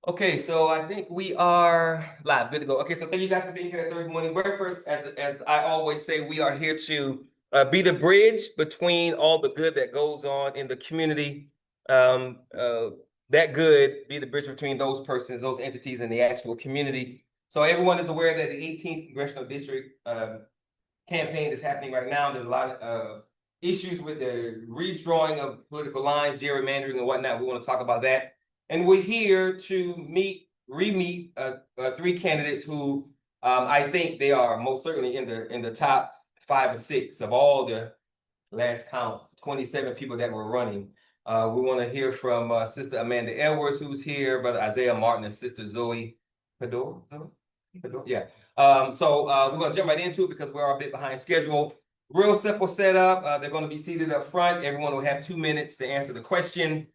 Okay, so I think we are live, good to go. Okay, so thank you guys for being here at Thursday Morning Breakfast. As I always say, we are here to be the bridge between all the good that goes on in the community. That good, be the bridge between those persons, those entities, and the actual community. So everyone is aware that the 18th Congressional District campaign is happening right now. There's a lot of issues with the redrawing of political lines, gerrymandering, and whatnot. We want to talk about that. And we're here to re-meet three candidates who I think they are most certainly in the top 5 or 6 of all the last count 27 people that were running. We want to hear from Sister Amanda Edwards, who's here, Brother Isaiah Martin, and Sister Zoe Cadore. Yeah. So we're going to jump right into it because we're a bit behind schedule. Real simple setup. They're going to be seated up front. Everyone will have 2 minutes to answer the question.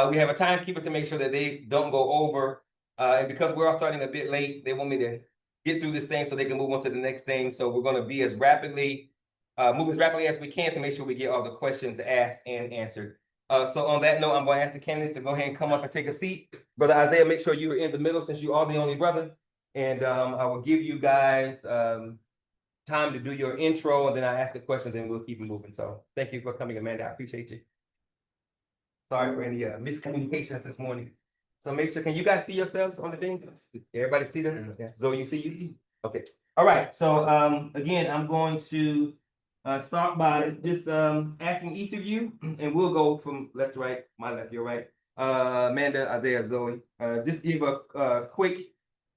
We have a timekeeper to make sure that they don't go over. And because we're all starting a bit late, they want me to get through this thing so they can move on to the next thing. So we're going to be move as rapidly as we can to make sure we get all the questions asked and answered. So on that note, I'm going to ask the candidates to go ahead and come up and take a seat. Brother Isaiah, make sure you're in the middle since you are the only brother. And I will give you guys time to do your intro, and then I ask the questions, and we'll keep it moving. So thank you for coming, Amanda. I appreciate you. Sorry for any miscommunications this morning. So make sure, can you guys see yourselves on the thing? Everybody see them? Yeah. Zoe, you see you? Okay. All right. So again, I'm going to start by just asking each of you, and we'll go from left to right, my left, your right. Amanda, Isaiah, Zoe. Just give a quick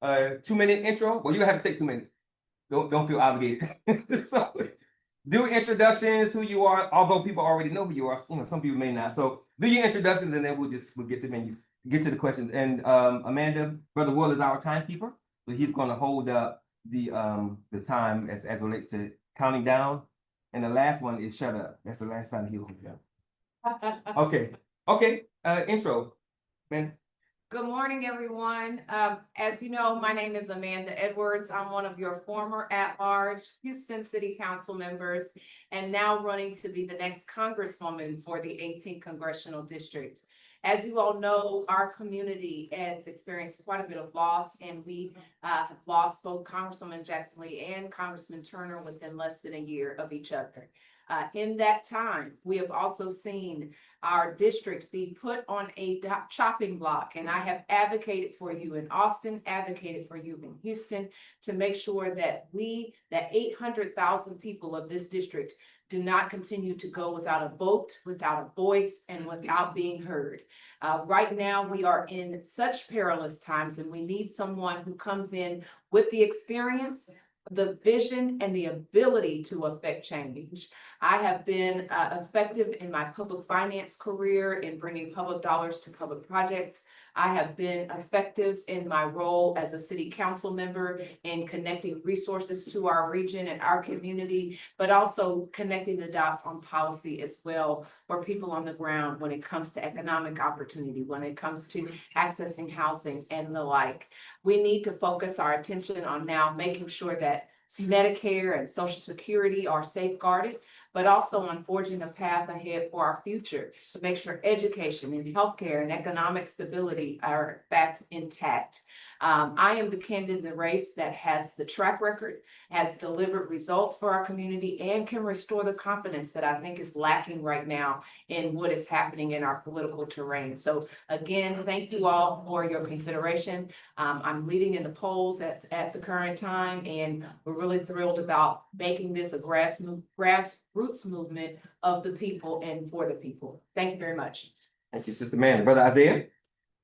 2-minute intro. Well, you have to take 2 minutes. Don't feel obligated. So do introductions, who you are, although people already know who you are. You know, some people may not. So do your introductions, and then we'll get to the questions. And Amanda, Brother Will is our timekeeper, so he's going to hold up the time as relates to counting down. And the last one is shut up. That's the last time he'll hold down. Okay. Intro, man. Good morning, everyone. As you know, my name is Amanda Edwards. I'm one of your former at-large Houston City Council members and now running to be the next Congresswoman for the 18th Congressional District. As you all know, our community has experienced quite a bit of loss, and we have lost both Congresswoman Jackson Lee and Congressman Turner within less than a year of each other. In that time, we have also seen our district be put on a chopping block, and I have advocated for you in Austin, advocated for you in Houston to make sure that that 800,000 people of this district do not continue to go without a vote, without a voice, and without being heard. Right now, we are in such perilous times, and we need someone who comes in with the experience, the vision, and the ability to affect change. I have been effective in my public finance career in bringing public dollars to public projects. I have been effective in my role as a city council member in connecting resources to our region and our community, but also connecting the dots on policy as well for people on the ground when it comes to economic opportunity, when it comes to accessing housing and the like. We need to focus our attention on now making sure that Medicare and Social Security are safeguarded, but also on forging a path ahead for our future to make sure education and healthcare and economic stability are in fact intact. I am the candidate in the race that has the track record, has delivered results for our community, and can restore the confidence that I think is lacking right now in what is happening in our political terrain. So again, thank you all for your consideration. I'm leading in the polls at the current time, and we're really thrilled about making this a grassroots movement of the people and for the people. Thank you very much. Thank you, Sister Amanda. Brother Isaiah.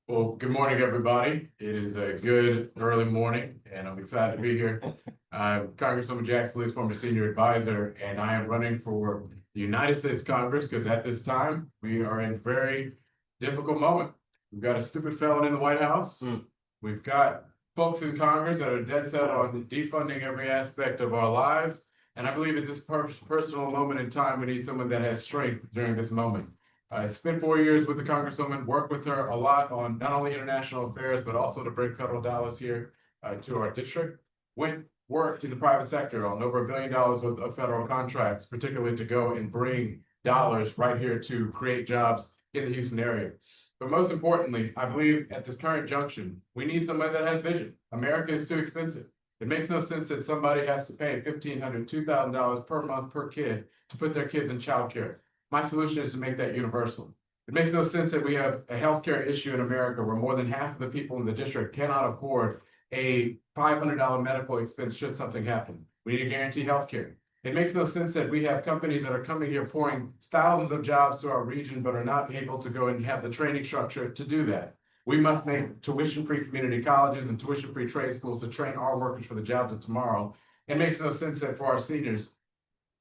Well, good morning, everybody. It is a good early morning, and I'm excited to be here. I'm Congresswoman Jackson Lee's former senior advisor, and I am running for the United States Congress because at this time, we are in a very difficult moment. We've got a stupid felon in the White House. We've got folks in Congress that are dead set on defunding every aspect of our lives. And I believe at this personal moment in time, we need someone that has strength during this moment. I spent 4 years with the Congresswoman, worked with her a lot on not only international affairs, but also to bring federal dollars here to our district. Worked in the private sector on over $1 billion worth of federal contracts, particularly to go and bring dollars right here to create jobs in the Houston area. But most importantly, I believe at this current junction, we need somebody that has vision. America is too expensive. It makes no sense that somebody has to pay $1,500, $2,000 per month per kid to put their kids in childcare. My solution is to make that universal. It makes no sense that we have a healthcare issue in America where more than half of the people in the district cannot afford a $500 medical expense should something happen. We need to guarantee healthcare. It makes no sense that we have companies that are coming here pouring thousands of jobs to our region, but are not able to go and have the training structure to do that. We must make tuition-free community colleges and tuition-free trade schools to train our workers for the jobs of tomorrow. It makes no sense that for our seniors,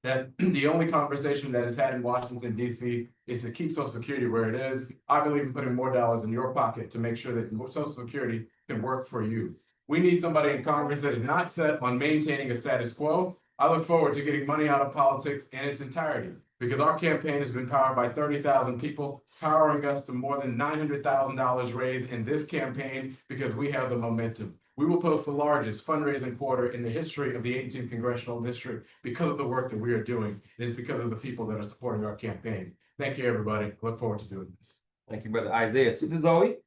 that the only conversation that is had in Washington, D.C. is to keep Social Security where it is. I believe in putting more dollars in your pocket to make sure that Social Security can work for you. We need somebody in Congress that is not set on maintaining a status quo. I look forward to getting money out of politics in its entirety, because our campaign has been powered by 30,000 people, powering us to more than $900,000 raised in this campaign because we have the momentum. We will post the largest fundraising quarter in the history of the 18th Congressional District because of the work that we are doing. It is because of the people that are supporting our campaign. Thank you, everybody. Look forward to doing this. Thank you, Brother Isaiah. Sister Zoe?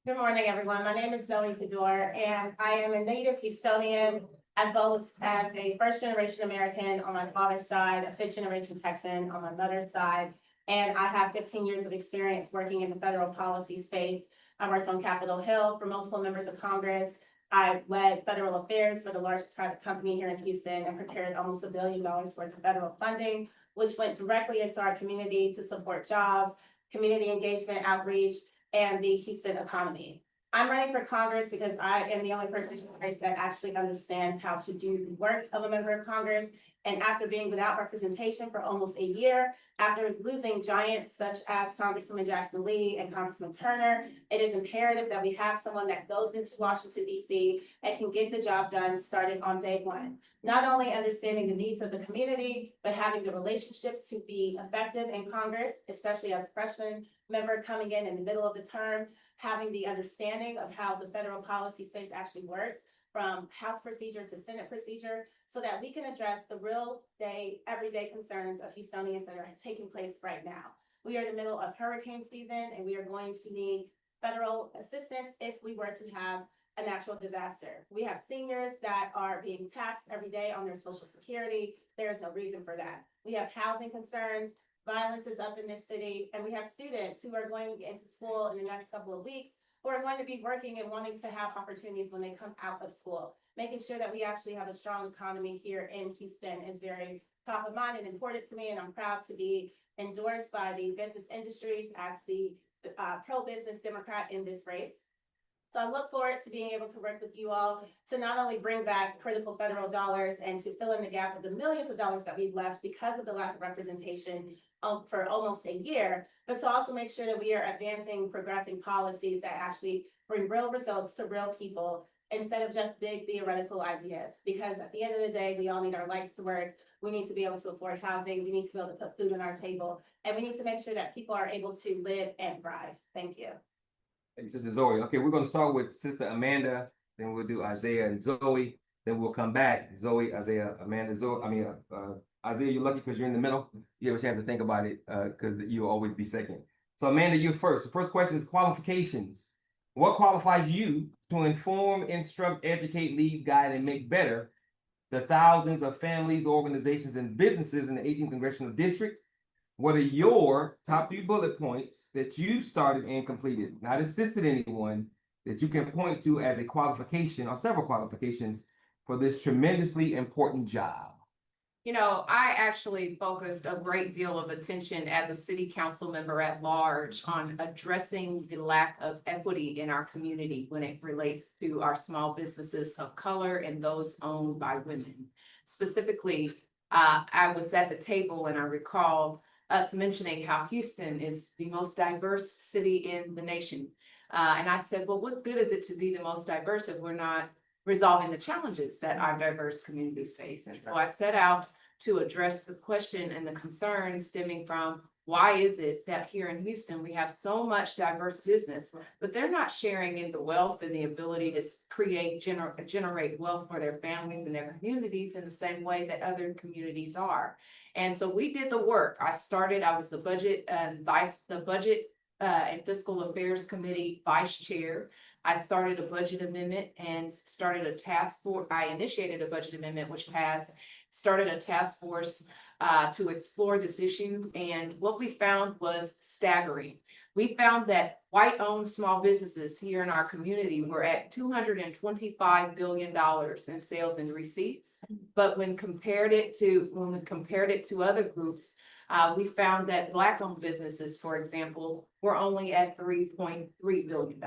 Good morning, everyone. My name is Zoe Cadore, and I am a native Houstonian, as well as a first-generation American on my father's side, a fifth-generation Texan on my mother's side. And I have 15 years of experience working in the federal policy space. I worked on Capitol Hill for multiple members of Congress. I led federal affairs for the largest private company here in Houston and procured almost $1 billion worth of federal funding, which went directly into our community to support jobs, community engagement, outreach, and the Houston economy. I'm running for Congress because I am the only person in Congress that actually understands how to do the work of a member of Congress. And after being without representation for almost a year, after losing giants such as Congresswoman Jackson Lee and Congressman Turner, it is imperative that we have someone that goes into Washington, D.C. and can get the job done starting on day one. Not only understanding the needs of the community, but having the relationships to be effective in Congress, especially as a freshman member coming in the middle of the term, having the understanding of how the federal policy space actually works, from House procedure to Senate procedure, so that we can address the real day, everyday concerns of Houstonians that are taking place right now. We are in the middle of hurricane season, and we are going to need federal assistance if we were to have a natural disaster. We have seniors that are being taxed every day on their Social Security. There is no reason for that. We have housing concerns. Violence is up in this city, and we have students who are going into school in the next couple of weeks who are going to be working and wanting to have opportunities when they come out of school. Making sure that we actually have a strong economy here in Houston is very top of mind and important to me, and I'm proud to be endorsed by the business industries as the pro-business Democrat in this race. So I look forward to being able to work with you all to not only bring back critical federal dollars and to fill in the gap of the millions of dollars that we've left because of the lack of representation for almost a year, but to also make sure that we are advancing, progressing policies that actually bring real results to real people instead of just big theoretical ideas. Because at the end of the day, we all need our lives to work. We need to be able to afford housing. We need to be able to put food on our table. And we need to make sure that people are able to live and thrive. Thank you. Thank you, Sister Zoe. Okay, we're going to start with Sister Amanda, then we'll do Isaiah and Zoe, then we'll come back. Zoe, Isaiah, Amanda, Zoe. Isaiah, you're lucky because you're in the middle. You have a chance to think about it because you'll always be second. So Amanda, you're first. The first question is qualifications. What qualifies you to inform, instruct, educate, lead, guide, and make better the thousands of families, organizations, and businesses in the 18th Congressional District? What are your top 3 bullet points that you started and completed, not assisted anyone, that you can point to as a qualification or several qualifications for this tremendously important job? You know, I actually focused a great deal of attention as a city council member at large on addressing the lack of equity in our community when it relates to our small businesses of color and those owned by women. Specifically, I was at the table and I recall us mentioning how Houston is the most diverse city in the nation. And I said, well, what good is it to be the most diverse if we're not resolving the challenges that our diverse communities face? And so I set out to address the question and the concerns stemming from why is it that here in Houston, we have so much diverse business, but they're not sharing in the wealth and the ability to create, generate wealth for their families and their communities in the same way that other communities are. And so we did the work. I was the budget and fiscal affairs committee vice chair. I started a budget amendment and started a task force. I initiated a budget amendment, which passed, started a task force to explore this issue. And what we found was staggering. We found that white-owned small businesses here in our community were at $225 billion in sales and receipts. But when we compared it to other groups, we found that Black-owned businesses, for example, were only at $3.3 billion.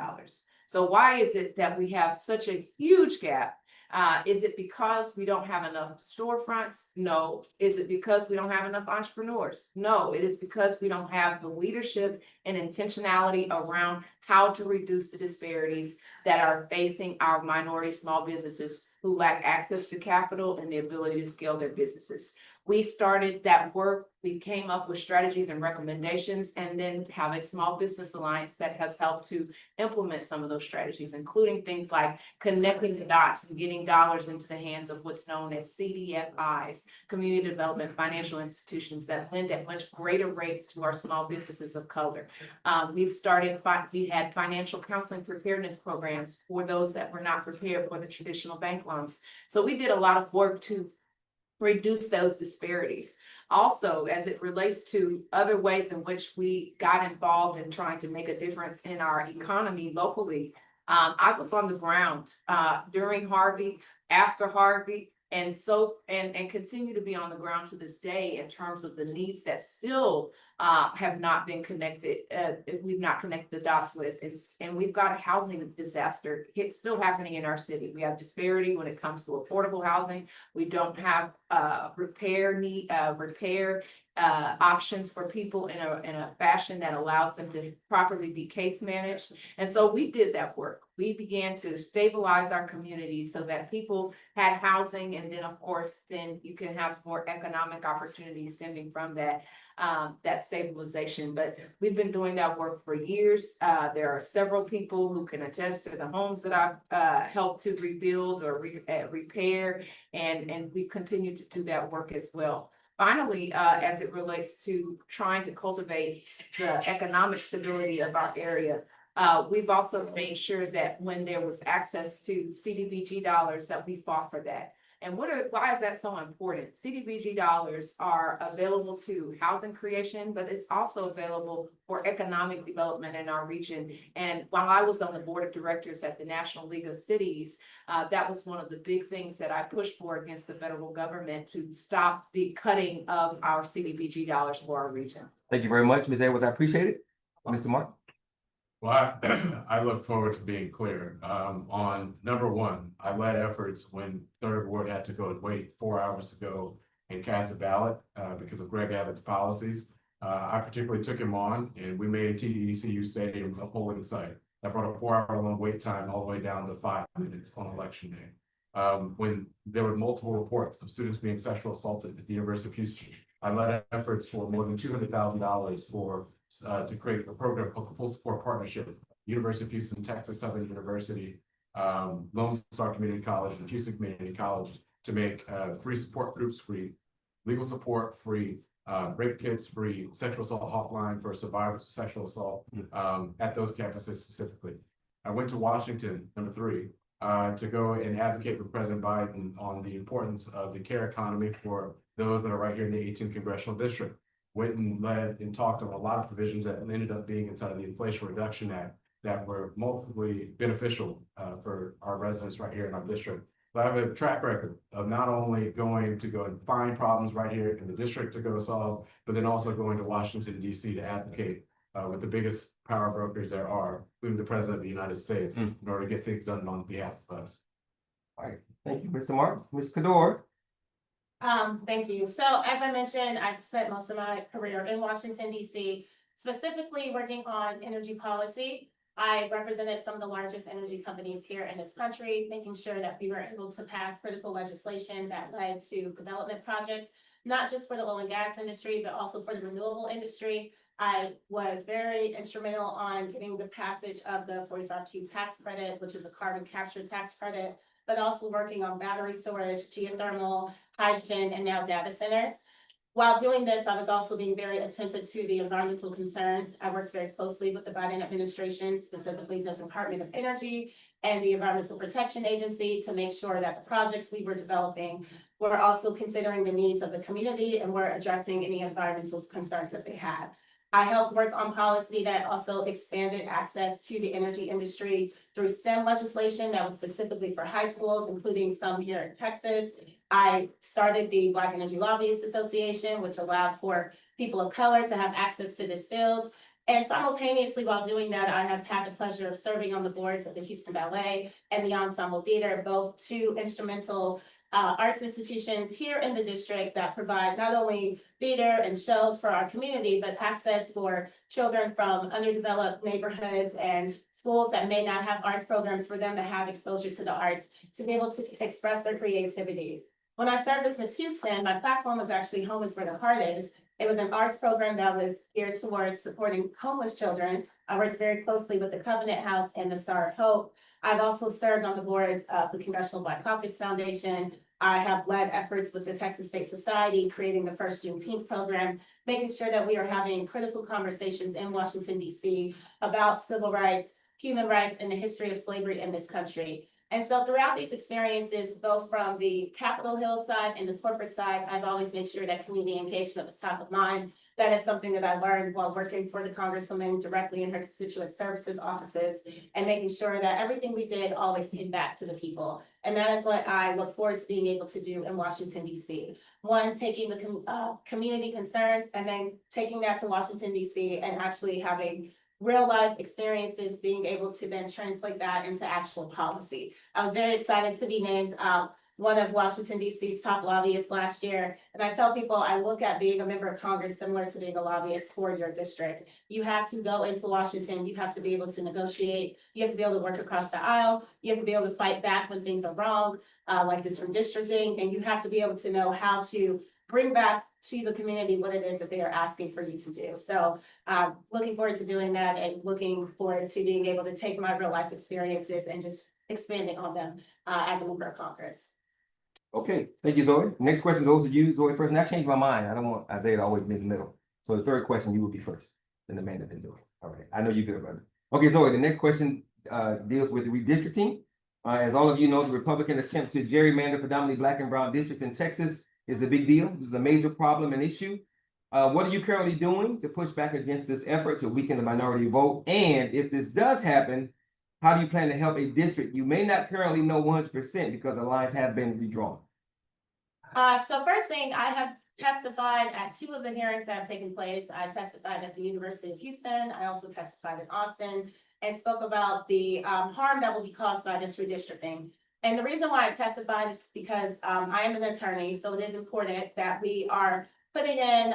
So why is it that we have such a huge gap? Is it because we don't have enough storefronts? No. Is it because we don't have enough entrepreneurs? No. It is because we don't have the leadership and intentionality around how to reduce the disparities that are facing our minority small businesses who lack access to capital and the ability to scale their businesses. We started that work. We came up with strategies and recommendations, and then have a small business alliance that has helped to implement some of those strategies, including things like connecting the dots and getting dollars into the hands of what's known as CDFIs, community development financial institutions that lend at much greater rates to our small businesses of color. We had financial counseling preparedness programs for those that were not prepared for the traditional bank loans. So we did a lot of work to reduce those disparities. Also, as it relates to other ways in which we got involved in trying to make a difference in our economy locally, I was on the ground during Harvey, after Harvey, and continue to be on the ground to this day in terms of the needs that still have not been connected. We've not connected the dots with, and we've got a housing disaster still happening in our city. We have disparity when it comes to affordable housing. We don't have repair options for people in a fashion that allows them to properly be case managed. And so we did that work. We began to stabilize our community so that people had housing, and then of course, then you can have more economic opportunities stemming from that stabilization. But we've been doing that work for years. There are several people who can attest to the homes that I've helped to rebuild or repair, and we continue to do that work as well. Finally, as it relates to trying to cultivate the economic stability of our area, we've also made sure that when there was access to CDBG dollars, that we fought for that. And why is that so important? CDBG dollars are available to housing creation, but it's also available for economic development in our region. And while I was on the board of directors at the National League of Cities, that was one of the big things that I pushed for against the federal government, to stop the cutting of our CDBG dollars for our region. Thank you very much, Ms. Edwards. I appreciate it. Mr. Mark? Well, I look forward to being clear. On number one, I led efforts when Third Ward had to go and wait 4 hours to go and cast a ballot because of Greg Abbott's policies. I particularly took him on, and we made TDECU Stadium a polling site. That brought a 4-hour-long wait time all the way down to 5 minutes on election day. When there were multiple reports of students being sexually assaulted at the University of Houston, I led efforts for more than $200,000 to create a program called the Full Support Partnership, University of Houston, Texas Southern University, Lone Star Community College, and Houston Community College, to make free support groups free, legal support free, rape kits free, sexual assault hotline for survivors of sexual assault at those campuses specifically. I went to Washington, number 3, to go and advocate with President Biden on the importance of the care economy for those that are right here in the 18th Congressional District. Went and led and talked on a lot of provisions that ended up being inside of the Inflation Reduction Act that were multiply beneficial for our residents right here in our district. But I have a track record of not only going to go and find problems right here in the district to go solve, but then also going to Washington, D.C. to advocate with the biggest power brokers there are, including the President of the United States, in order to get things done on behalf of us. All right. Thank you, Mr. Mark. Ms. Cadore? Thank you. So as I mentioned, I've spent most of my career in Washington, D.C., specifically working on energy policy. I represented some of the largest energy companies here in this country, making sure that we were able to pass critical legislation that led to development projects not just for the oil and gas industry, but also for the renewable industry. I was very instrumental on getting the passage of the 45Q tax credit, which is a carbon capture tax credit, but also working on battery storage, geothermal, hydrogen, and now data centers. While doing this, I was also being very attentive to the environmental concerns. I worked very closely with the Biden administration, specifically the Department of Energy and the Environmental Protection Agency, to make sure that the projects we were developing were also considering the needs of the community and were addressing any environmental concerns that they had. I helped work on policy that also expanded access to the energy industry through STEM legislation that was specifically for high schools, including some here in Texas. I started the Black Energy Lobbyists Association, which allowed for people of color to have access to this field. And simultaneously, while doing that, I have had the pleasure of serving on the boards of the Houston Ballet and the Ensemble Theater, both two instrumental arts institutions here in the district that provide not only theater and shows for our community, but access for children from underdeveloped neighborhoods and schools that may not have arts programs for them to have exposure to the arts, to be able to express their creativity. When I served as Miss Houston, my platform was actually Home is Where the Heart Is. It was an arts program that was geared towards supporting homeless children. I worked very closely with the Covenant House and the Star of Hope. I've also served on the boards of the Congressional Black Caucus Foundation. I have led efforts with the Texas State Society, creating the first Juneteenth program, making sure that we are having critical conversations in Washington, D.C. about civil rights, human rights, and the history of slavery in this country. And so throughout these experiences, both from the Capitol Hill side and the corporate side, I've always made sure that community engagement was top of mind. That is something that I learned while working for the Congresswoman directly in her constituent services offices and making sure that everything we did always came back to the people. And that is what I look forward to being able to do in Washington, D.C. One, taking the community concerns and then taking that to Washington, D.C. and actually having real life experiences, being able to then translate that into actual policy. I was very excited to be named one of Washington, D.C.'s top lobbyists last year. And I tell people, I look at being a member of Congress similar to being a lobbyist for your district. You have to go into Washington, you have to be able to negotiate, you have to be able to work across the aisle, you have to be able to fight back when things are wrong, like this redistricting, and you have to be able to know how to bring back to the community what it is that they are asking for you to do. So looking forward to doing that and looking forward to being able to take my real life experiences and just expanding on them as a member of Congress. Okay, thank you, Zoe. Next question goes to you, Zoe, first. And I changed my mind. I don't want Isaiah to always be in the middle. So the third question, you will be first, then Amanda, then Zoe. All right, I know you're good, brother. Okay, Zoe, the next question deals with redistricting. As all of you know, the Republican attempt to gerrymander predominantly Black and brown districts in Texas is a big deal. This is a major problem and issue. What are you currently doing to push back against this effort to weaken the minority vote? And if this does happen, how do you plan to help a district you may not currently know 100% because the lines have been redrawn? So first thing, I have testified at two of the hearings that have taken place. I testified at the University of Houston. I also testified in Austin and spoke about the harm that will be caused by this redistricting. And the reason why I testified is because I am an attorney, so it is important that we are putting in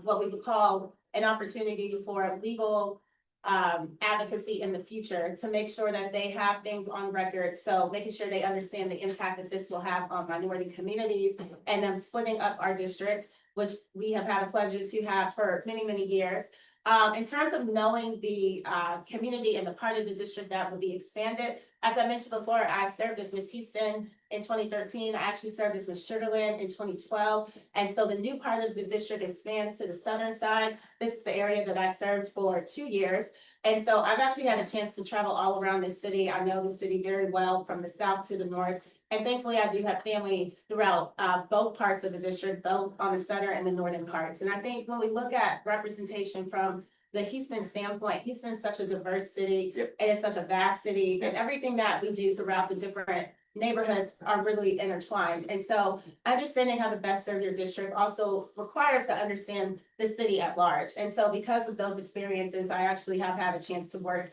what we would call an opportunity for legal advocacy in the future to make sure that they have things on record. So making sure they understand the impact that this will have on minority communities and them splitting up our district, which we have had a pleasure to have for many, many years. In terms of knowing the community and the part of the district that would be expanded, as I mentioned before, I served as Miss Houston in 2013. I actually served as Miss Sugarland in 2012. And so the new part of the district expands to the southern side. This is the area that I served for 2 years. And so I've actually had a chance to travel all around this city. I know the city very well from the south to the north. And thankfully, I do have family throughout both parts of the district, both on the southern and the northern parts. And I think when we look at representation from the Houston standpoint, Houston is such a diverse city. Yep. It is such a vast city, and everything that we do throughout the different neighborhoods are really intertwined. And so understanding how to best serve your district also requires to understand the city at large. And so because of those experiences, I actually have had a chance to work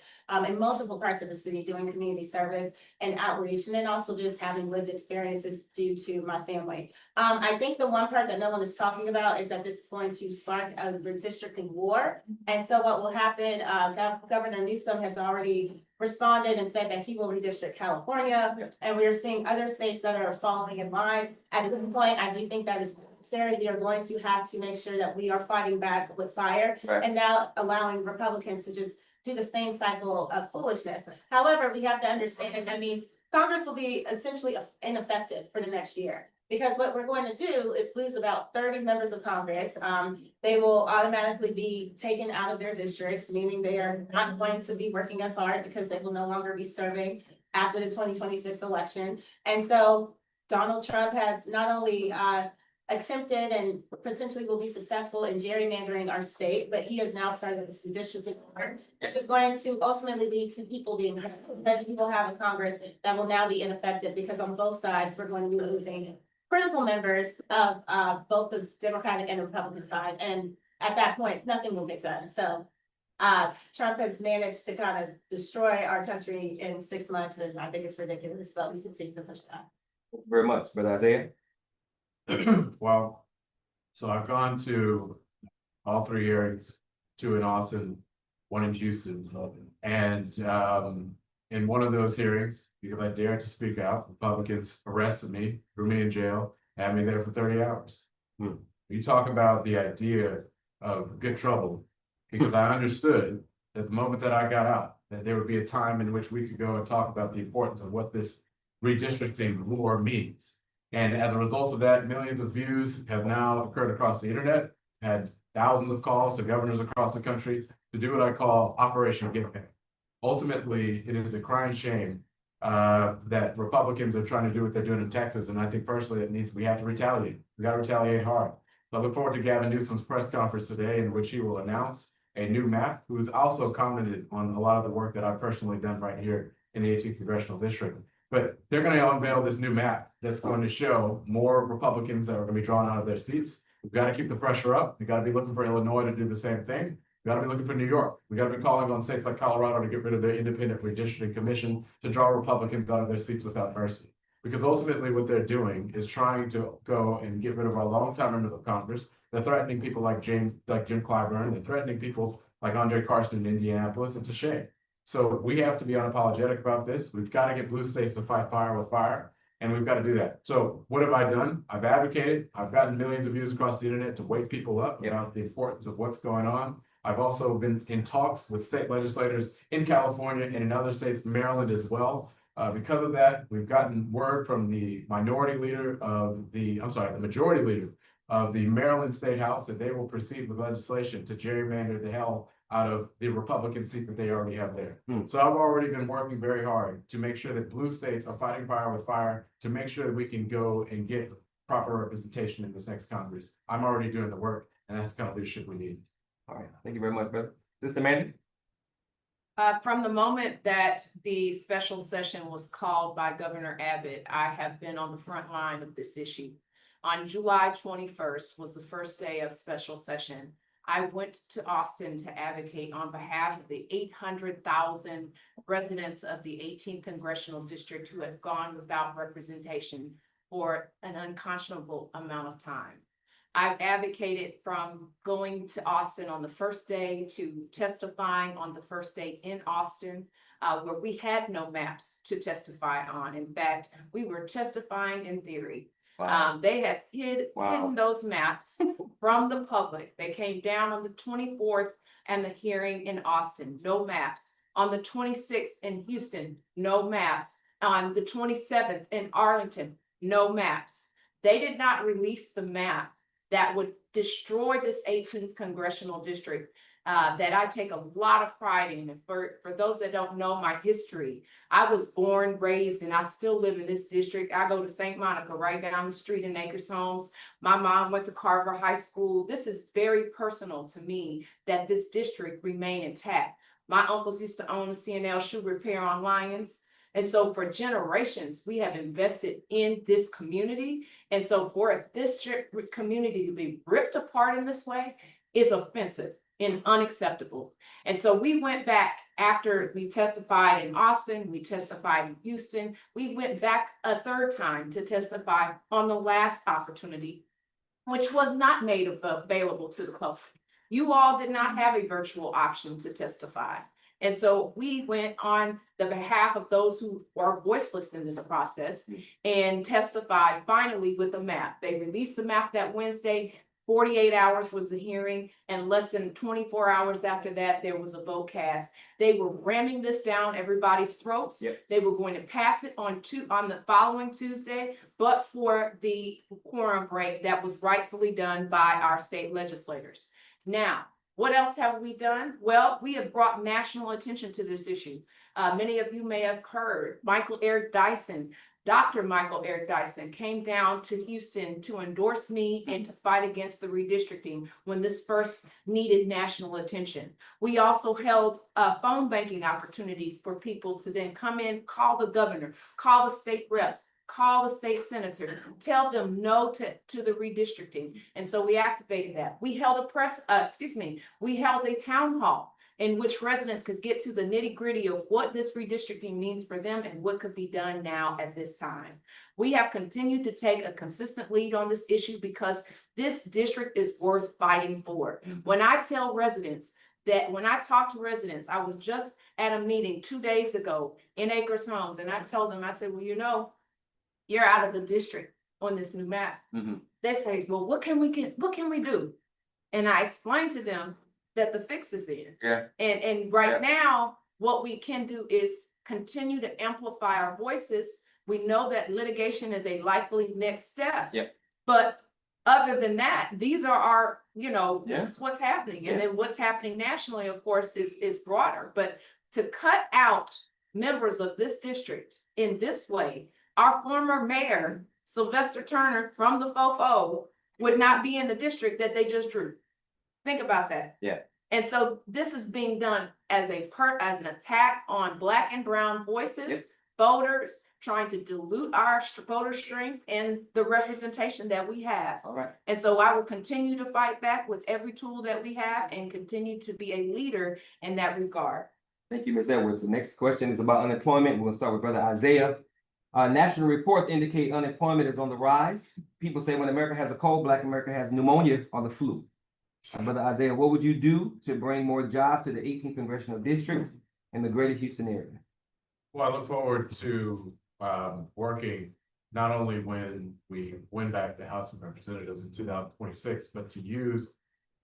in multiple parts of the city doing community service and outreach, and then also just having lived experiences due to my family. I think the one part that no one is talking about is that this is going to spark a redistricting war. And so what will happen, Governor Newsom has already responded and said that he will redistrict California, and we are seeing other states that are following in line. At this point, I do think that is necessary. They are going to have to make sure that we are fighting back with fire. Right. And now allowing Republicans to just do the same cycle of foolishness. However, we have to understand that means Congress will be essentially ineffective for the next year. Because what we're going to do is lose about 30 members of Congress. They will automatically be taken out of their districts, meaning they are not going to be working as hard because they will no longer be serving after the 2026 election. And so Donald Trump has not only attempted and potentially will be successful in gerrymandering our state, but he has now started this redistricting work, which is going to ultimately lead to people being hurt. Because we will have a Congress that will now be ineffective because on both sides, we're going to be losing critical members of both the Democratic and Republican side. And at that point, nothing will get done. So Trump has managed to kind of destroy our country in 6 months, and I think it's ridiculous, but we continue to push that. Very much, Brother Isaiah. Well, so I've gone to all 3 hearings, 2 in Austin, 1 in Houston. And in one of those hearings, because I dared to speak out, Republicans arrested me, threw me in jail, had me there for 30 hours. You talk about the idea of good trouble, because I understood that the moment that I got out, that there would be a time in which we could go and talk about the importance of what this redistricting war means. And as a result of that, millions of views have now occurred across the internet, had thousands of calls to governors across the country to do what I call Operation Get Back. Ultimately, it is a crying shame that Republicans are trying to do what they're doing in Texas. And I think personally we have to retaliate. We got to retaliate hard. So I look forward to Gavin Newsom's press conference today in which he will announce a new map, who has also commented on a lot of the work that I've personally done right here in the 18th Congressional District. But they're going to unveil this new map that's going to show more Republicans that are going to be drawn out of their seats. We've got to keep the pressure up. We've got to be looking for Illinois to do the same thing. We got to be looking for New York. We got to be calling on states like Colorado to get rid of their independent redistricting commission to draw Republicans out of their seats without mercy. Because ultimately what they're doing is trying to go and get rid of our longtime members of Congress. They're threatening people like Jim Clyburn. They're threatening people like Andre Carson in Indianapolis. It's a shame. So we have to be unapologetic about this. We've got to get blue states to fight fire with fire. And we've got to do that. So what have I done? I've advocated. I've gotten millions of views across the internet to wake people up about the importance of what's going on. I've also been in talks with state legislators in California and in other states, Maryland as well. Because of that, we've gotten word from the majority leader of the Maryland State House that they will proceed with legislation to gerrymander the hell out of the Republican seat that they already have there. So I've already been working very hard to make sure that blue states are fighting fire with fire, to make sure that we can go and get proper representation in this next Congress. I'm already doing the work, and that's the kind of leadership we need. All right, thank you very much, brother. Sister Mandy? From the moment that the special session was called by Governor Abbott, I have been on the front line of this issue. On July 21st was the first day of special session. I went to Austin to advocate on behalf of the 800,000 residents of the 18th Congressional District who have gone without representation for an unconscionable amount of time. I've advocated from going to Austin on the first day to testifying on the first day in Austin, where we had no maps to testify on. In fact, we were testifying in theory. Wow. They have hidden those maps from the public. They came down on the 24th and the hearing in Austin, no maps. On the 26th in Houston, no maps. On the 27th in Arlington, no maps. They did not release the map that would destroy this 18th Congressional District that I take a lot of pride in. And for those that don't know my history, I was born, raised, and I still live in this district. I go to St. Monica right down the street in Acres Homes. My mom went to Carver High School. This is very personal to me that this district remain intact. My uncles used to own a C&L shoe repair on Lyons. And so for generations, we have invested in this community. And so for this community to be ripped apart in this way is offensive and unacceptable. And so we went back after we testified in Austin, we testified in Houston, we went back a third time to testify on the last opportunity, which was not made available to the public. You all did not have a virtual option to testify. And so we went on the behalf of those who are voiceless in this process and testified finally with a map. They released the map that Wednesday. 48 hours was the hearing, and less than 24 hours after that, there was a vote cast. They were ramming this down everybody's throats. Yep. They were going to pass it on the following Tuesday, but for the quorum break that was rightfully done by our state legislators. Now, what else have we done? Well, we have brought national attention to this issue. Many of you may have heard Dr. Michael Eric Dyson came down to Houston to endorse me and to fight against the redistricting when this first needed national attention. We also held phone banking opportunities for people to then come in, call the governor, call the state reps, call the state senator, tell them no to the redistricting. And so we activated that. We held we held a town hall in which residents could get to the nitty-gritty of what this redistricting means for them and what could be done now at this time. We have continued to take a consistent lead on this issue because this district is worth fighting for. When I tell residents that when I talk to residents, I was just at a meeting 2 days ago in Acres Homes, and I told them, I said, well, you know, you're out of the district on this new map. They say, well, what can we do? And I explained to them that the fix is in. Yeah. And right now, what we can do is continue to amplify our voices. We know that litigation is a likely next step. Yep. But other than that, these are our, this Yeah. is what's happening. And Yeah. then what's happening nationally, of course, is broader. But to cut out members of this district in this way, our former mayor, Sylvester Turner from the FOFO, would not be in the district that they just drew. Think about that. Yeah. And so this is being done as an attack on Black and brown voices, Yep. voters, trying to dilute our voter strength and the representation that we have. All right. And so I will continue to fight back with every tool that we have and continue to be a leader in that regard. Thank you, Ms. Edwards. The next question is about unemployment. We're gonna start with Brother Isaiah. National reports indicate unemployment is on the rise. People say when America has a cold, Black America has pneumonia or the flu. Brother Isaiah, what would you do to bring more jobs to the 18th Congressional District and the greater Houston area? Well, I look forward to working not only when we win back the House of Representatives in 2026, but to use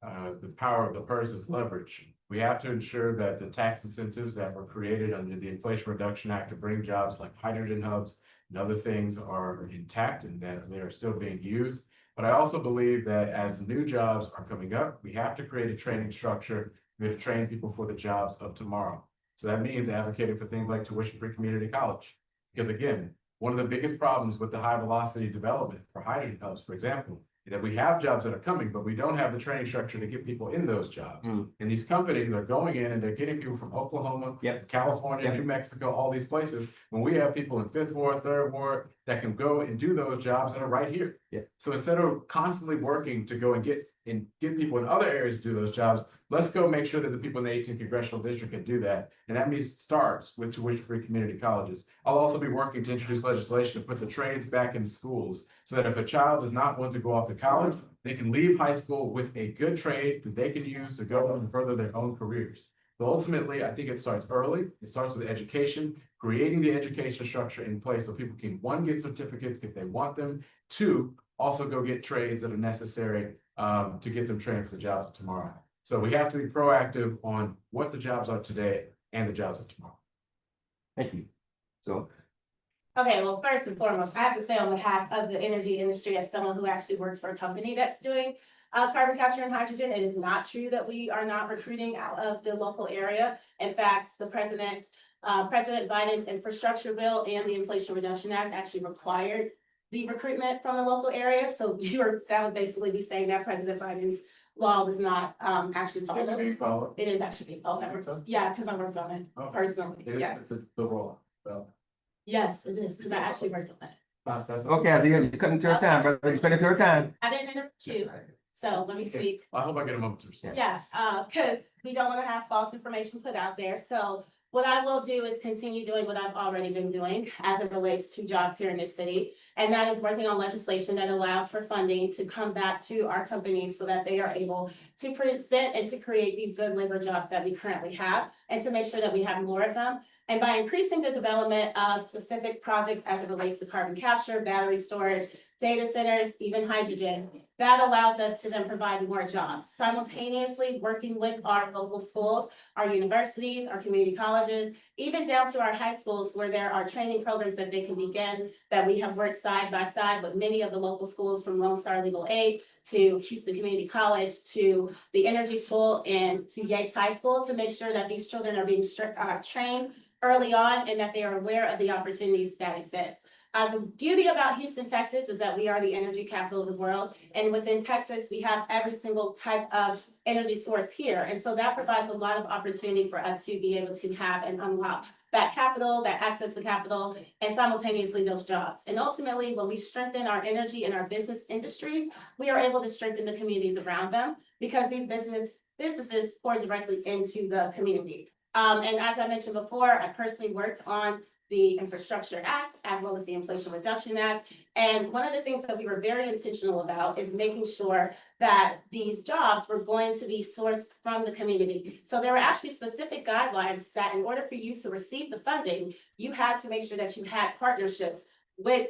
the power of the purse as leverage. We have to ensure that the tax incentives that were created under the Inflation Reduction Act to bring jobs like hydrogen hubs and other things are intact and that they are still being used. But I also believe that as new jobs are coming up, we have to create a training structure. We have to train people for the jobs of tomorrow. So that means advocating for things like tuition-free community college. Because again, one of the biggest problems with the high velocity development for hydrogen hubs, for example, is that we have jobs that are coming, but we don't have the training structure to get people in those jobs. And these companies are going in and they're getting people from Oklahoma, Yep. California, Yep. New Mexico, all these places. When we have people in 5th Ward, 3rd Ward that can go and do those jobs that are right here. Yep. So instead of constantly working to go and get people in other areas to do those jobs, let's go make sure that the people in the 18th Congressional District can do that. And that means starts with tuition-free community colleges. I'll also be working to introduce legislation to put the trades back in schools so that if a child does not want to go off to college, they can leave high school with a good trade that they can use to go and further their own careers. But ultimately, I think it starts early. It starts with education, creating the education structure in place so people can, one, get certificates if they want them, two, also go get trades that are necessary to get them trained for the jobs of tomorrow. So we have to be proactive on what the jobs are today and the jobs of tomorrow. Thank you. So, Okay, well, first and foremost, I have to say on behalf of the energy industry, as someone who actually works for a company that's doing carbon capture and hydrogen, it is not true that we are not recruiting out of the local area. In fact, President Biden's infrastructure bill and the Inflation Reduction Act actually required the recruitment from the local area. So that would basically be saying that President Biden's law was not actually followed. It is actually being followed. Yeah, because I worked on it personally. Yes. The law. So. Yes, it is, because I actually worked on it. okay, Isaiah, you're cutting into our time, brother. You're cutting into our time. I didn't interrupt you, so let me speak. I hope I get a moment to respond. Yeah, because we don't want to have false information put out there. So What I will do is continue doing what I've already been doing as it relates to jobs here in this city. And that is working on legislation that allows for funding to come back to our companies so that they are able to present and to create these good labor jobs that we currently have, and to make sure that we have more of them. And by increasing the development of specific projects as it relates to carbon capture, battery storage, data centers, even hydrogen, that allows us to then provide more jobs. Simultaneously working with our local schools, our universities, our community colleges, even down to our high schools where there are training programs that they can begin, that we have worked side by side with many of the local schools, from Lone Star Legal Aid to Houston Community College to the Energy School and to Yates High School, to make sure that these children are being trained early on and that they are aware of the opportunities that exist. The beauty about Houston, Texas is that we are the energy capital of the world. And within Texas, we have every single type of energy source here. And so that provides a lot of opportunity for us to be able to have and unlock that capital, that access to capital, and simultaneously those jobs. And ultimately, when we strengthen our energy and our business industries, we are able to strengthen the communities around them, because these businesses pour directly into the community. And as I mentioned before, I personally worked on the Infrastructure Act as well as the Inflation Reduction Act. And one of the things that we were very intentional about is making sure that these jobs were going to be sourced from the community. So there were actually specific guidelines that in order for you to receive the funding, you had to make sure that you had partnerships with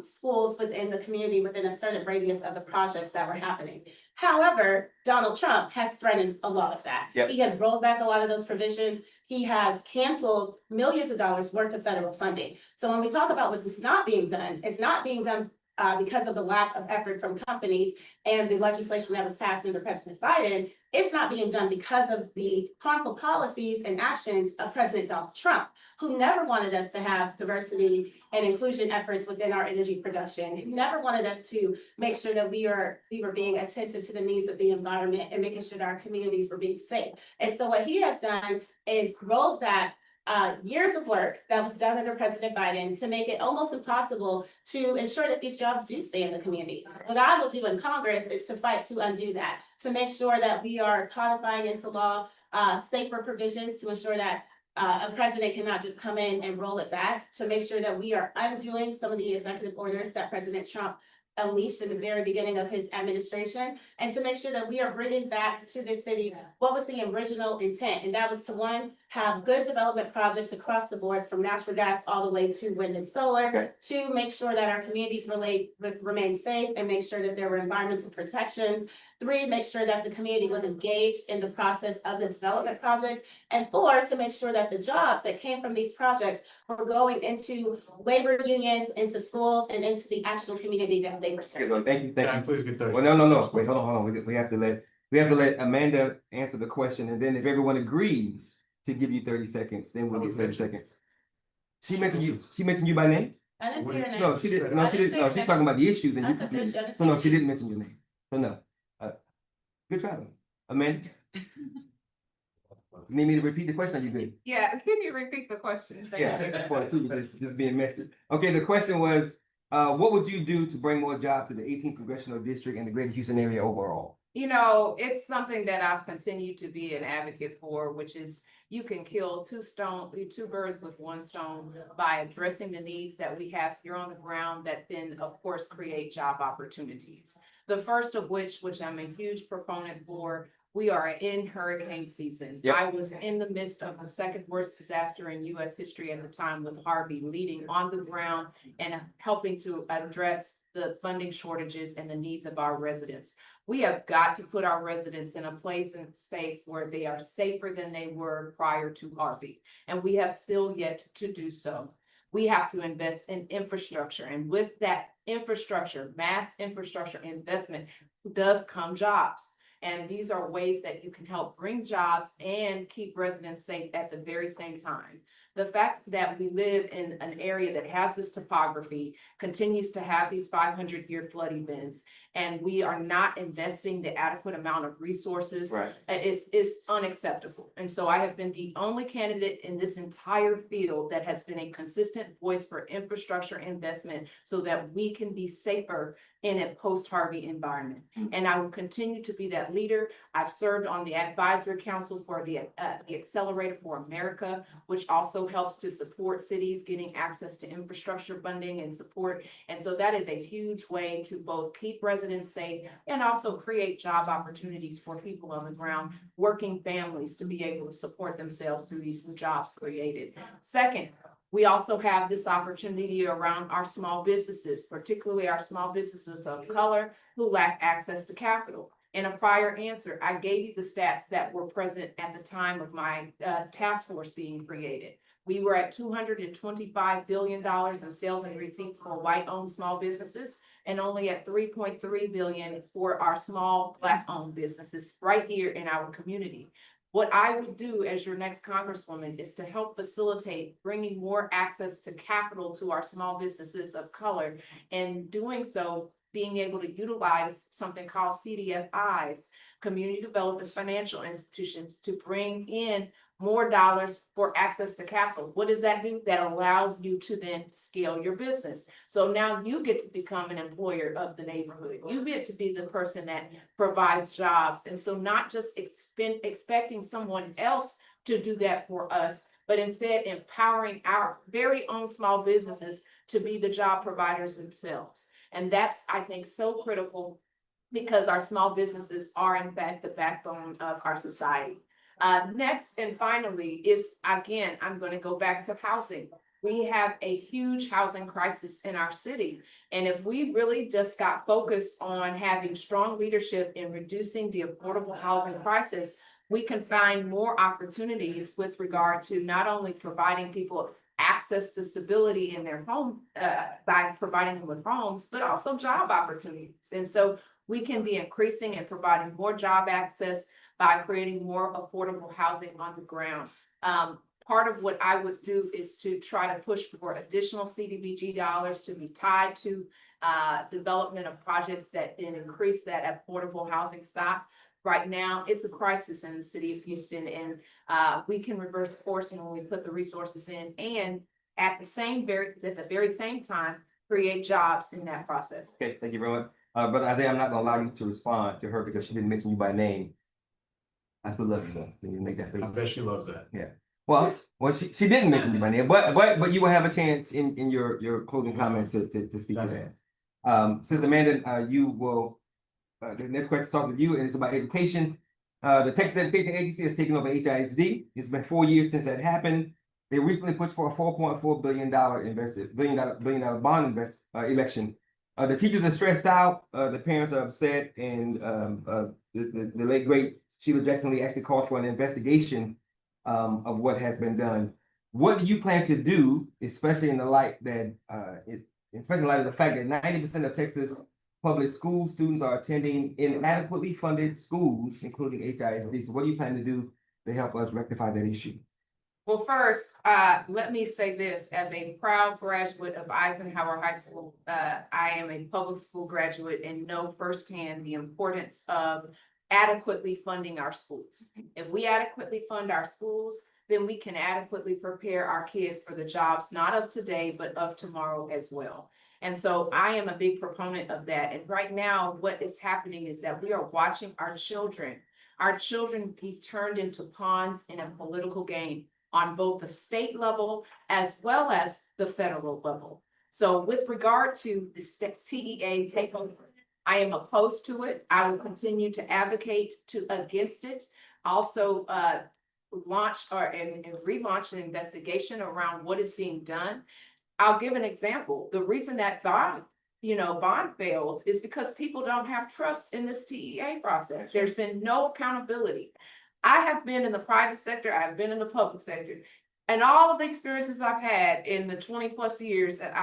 schools within the community within a certain radius of the projects that were happening. However, Donald Trump has threatened a lot of that. Yep. He has rolled back a lot of those provisions. He has canceled millions of dollars worth of federal funding. So when we talk about what's not being done, it's not being done because of the lack of effort from companies and the legislation that was passed under President Biden. It's not being done because of the harmful policies and actions of President Donald Trump, who never wanted us to have diversity and inclusion efforts within our energy production. He never wanted us to make sure that we were being attentive to the needs of the environment and making sure that our communities were being safe. And so what he has done is rolled back years of work that was done under President Biden to make it almost impossible to ensure that these jobs do stay in the community. What I will do in Congress is to fight to undo that, to make sure that we are codifying into law safer provisions to ensure that a president cannot just come in and roll it back, to make sure that we are undoing some of the executive orders that President Trump unleashed in the very beginning of his administration, and to make sure that we are bringing back to the city what was the original intent. And that was to, one, have good development projects across the board, from natural gas all the way to wind and solar. Okay. To make sure that our communities remain safe and make sure that there were environmental protections. 3, make sure that the community was engaged in the process of the development projects. And 4, to make sure that the jobs that came from these projects were going into labor unions, into schools, and into the actual community that they were Okay, serving. so thank you, Can I thank you. please get 30? Well, no, wait, hold on. We have to let Amanda answer the question, and then if everyone agrees to give you 30 seconds, then we'll I give was 30 mentioned. seconds. She mentioned you by name? I didn't see your name. No, she didn't, I didn't say no, your she's name. talking about the issues and I said you, this, I didn't so no, say she your didn't mention your name. So no. Good try, though. Amanda? You need me to repeat the question, or you good? Yeah, can you repeat the question? Yeah, boy, you were just being messy. Okay, the question was, what would you do to bring more jobs to the 18th Congressional District and the Greater Houston area overall? You know, it's something that I've continued to be an advocate for, which is you can kill two birds with one stone by addressing the needs that we have here on the ground that then, of course, create job opportunities. The first of which I'm a huge proponent for, we are in hurricane season. Yep. I was in the midst of the second worst disaster in US history at the time with Harvey, leading on the ground and helping to address the funding shortages and the needs of our residents. We have got to put our residents in a place and space where they are safer than they were prior to Harvey, and we have still yet to do so. We have to invest in infrastructure, and with that infrastructure, mass infrastructure investment, does come jobs. And these are ways that you can help bring jobs and keep residents safe at the very same time. The fact that we live in an area that has this topography, continues to have these 500-year flood events, and we are not investing the adequate amount of resources Right. is unacceptable. And so I have been the only candidate in this entire field that has been a consistent voice for infrastructure investment so that we can be safer in a post-Harvey environment. And I will continue to be that leader. I've served on the advisory council for the Accelerator for America, which also helps to support cities getting access to infrastructure funding and support. And so that is a huge way to both keep residents safe and also create job opportunities for people on the ground, working families to be able to support themselves through these new jobs created. Second, we also have this opportunity around our small businesses, particularly our small businesses of color who lack access to capital. In a prior answer, I gave you the stats that were present at the time of my task force being created. We were at $225 billion in sales and receipts for white-owned small businesses and only at $3.3 billion for our small Black-owned businesses right here in our community. What I would do as your next Congresswoman is to help facilitate bringing more access to capital to our small businesses of color, and doing so, being able to utilize something called CDFIs, Community Development Financial Institutions, to bring in more dollars for access to capital. What does that do? That allows you to then scale your business. So now you get to become an employer of the neighborhood. You get to be the person that provides jobs. And so not just expecting someone else to do that for us, but instead empowering our very own small businesses to be the job providers themselves. And that's, I think, so critical because our small businesses are in fact the backbone of our society. Next and finally is, again, I'm going to go back to housing. We have a huge housing crisis in our city. And if we really just got focused on having strong leadership in reducing the affordable housing crisis, we can find more opportunities with regard to not only providing people access to stability in their home by providing them with homes, but also job opportunities. And so we can be increasing and providing more job access by creating more affordable housing on the ground. Part of what I would do is to try to push for additional CDBG dollars to be tied to development of projects that then increase that affordable housing stock. Right now, it's a crisis in the city of Houston, and we can reverse course when we put the resources in, and at the very same time, create jobs in that process. Okay, thank you very much. Brother Isaiah, I'm not gonna allow you to respond to her because she didn't mention you by name. I still love you though. Can you make that face? I bet she loves that. Yeah. Well, she didn't mention you by name, but you will have a chance in your closing comments to speak to that. Sister Amanda, you will. The next question is talking to you, and it's about education. The Texas Education Agency has taken over HISD. It's been 4 years since that happened. They recently pushed for a $4.4 billion billion dollar bond election. The teachers are stressed out. The parents are upset, and the late great Sheila Jackson Lee actually called for an investigation of what has been done. What do you plan to do, especially in the light that especially in light of the fact that 90% of Texas public school students are attending inadequately funded schools, including HISD? So what do you plan to do to help us rectify that issue? Well, first, let me say this. As a proud graduate of Eisenhower High School, I am a public school graduate and know firsthand the importance of adequately funding our schools. If we adequately fund our schools, then we can adequately prepare our kids for the jobs, not of today, but of tomorrow as well. And so I am a big proponent of that. And right now, what is happening is that we are watching our children be turned into pawns in a political game on both the state level as well as the federal level. So with regard to the TEA takeover, I am opposed to it. I will continue to advocate against it. Also, launched and relaunched an investigation around what is being done. I'll give an example. The reason that bond failed is because people don't have trust in this TEA process. There's been no accountability. I have been in the private sector, I've been in the public sector, and all of the experiences I've had in the 20 plus years that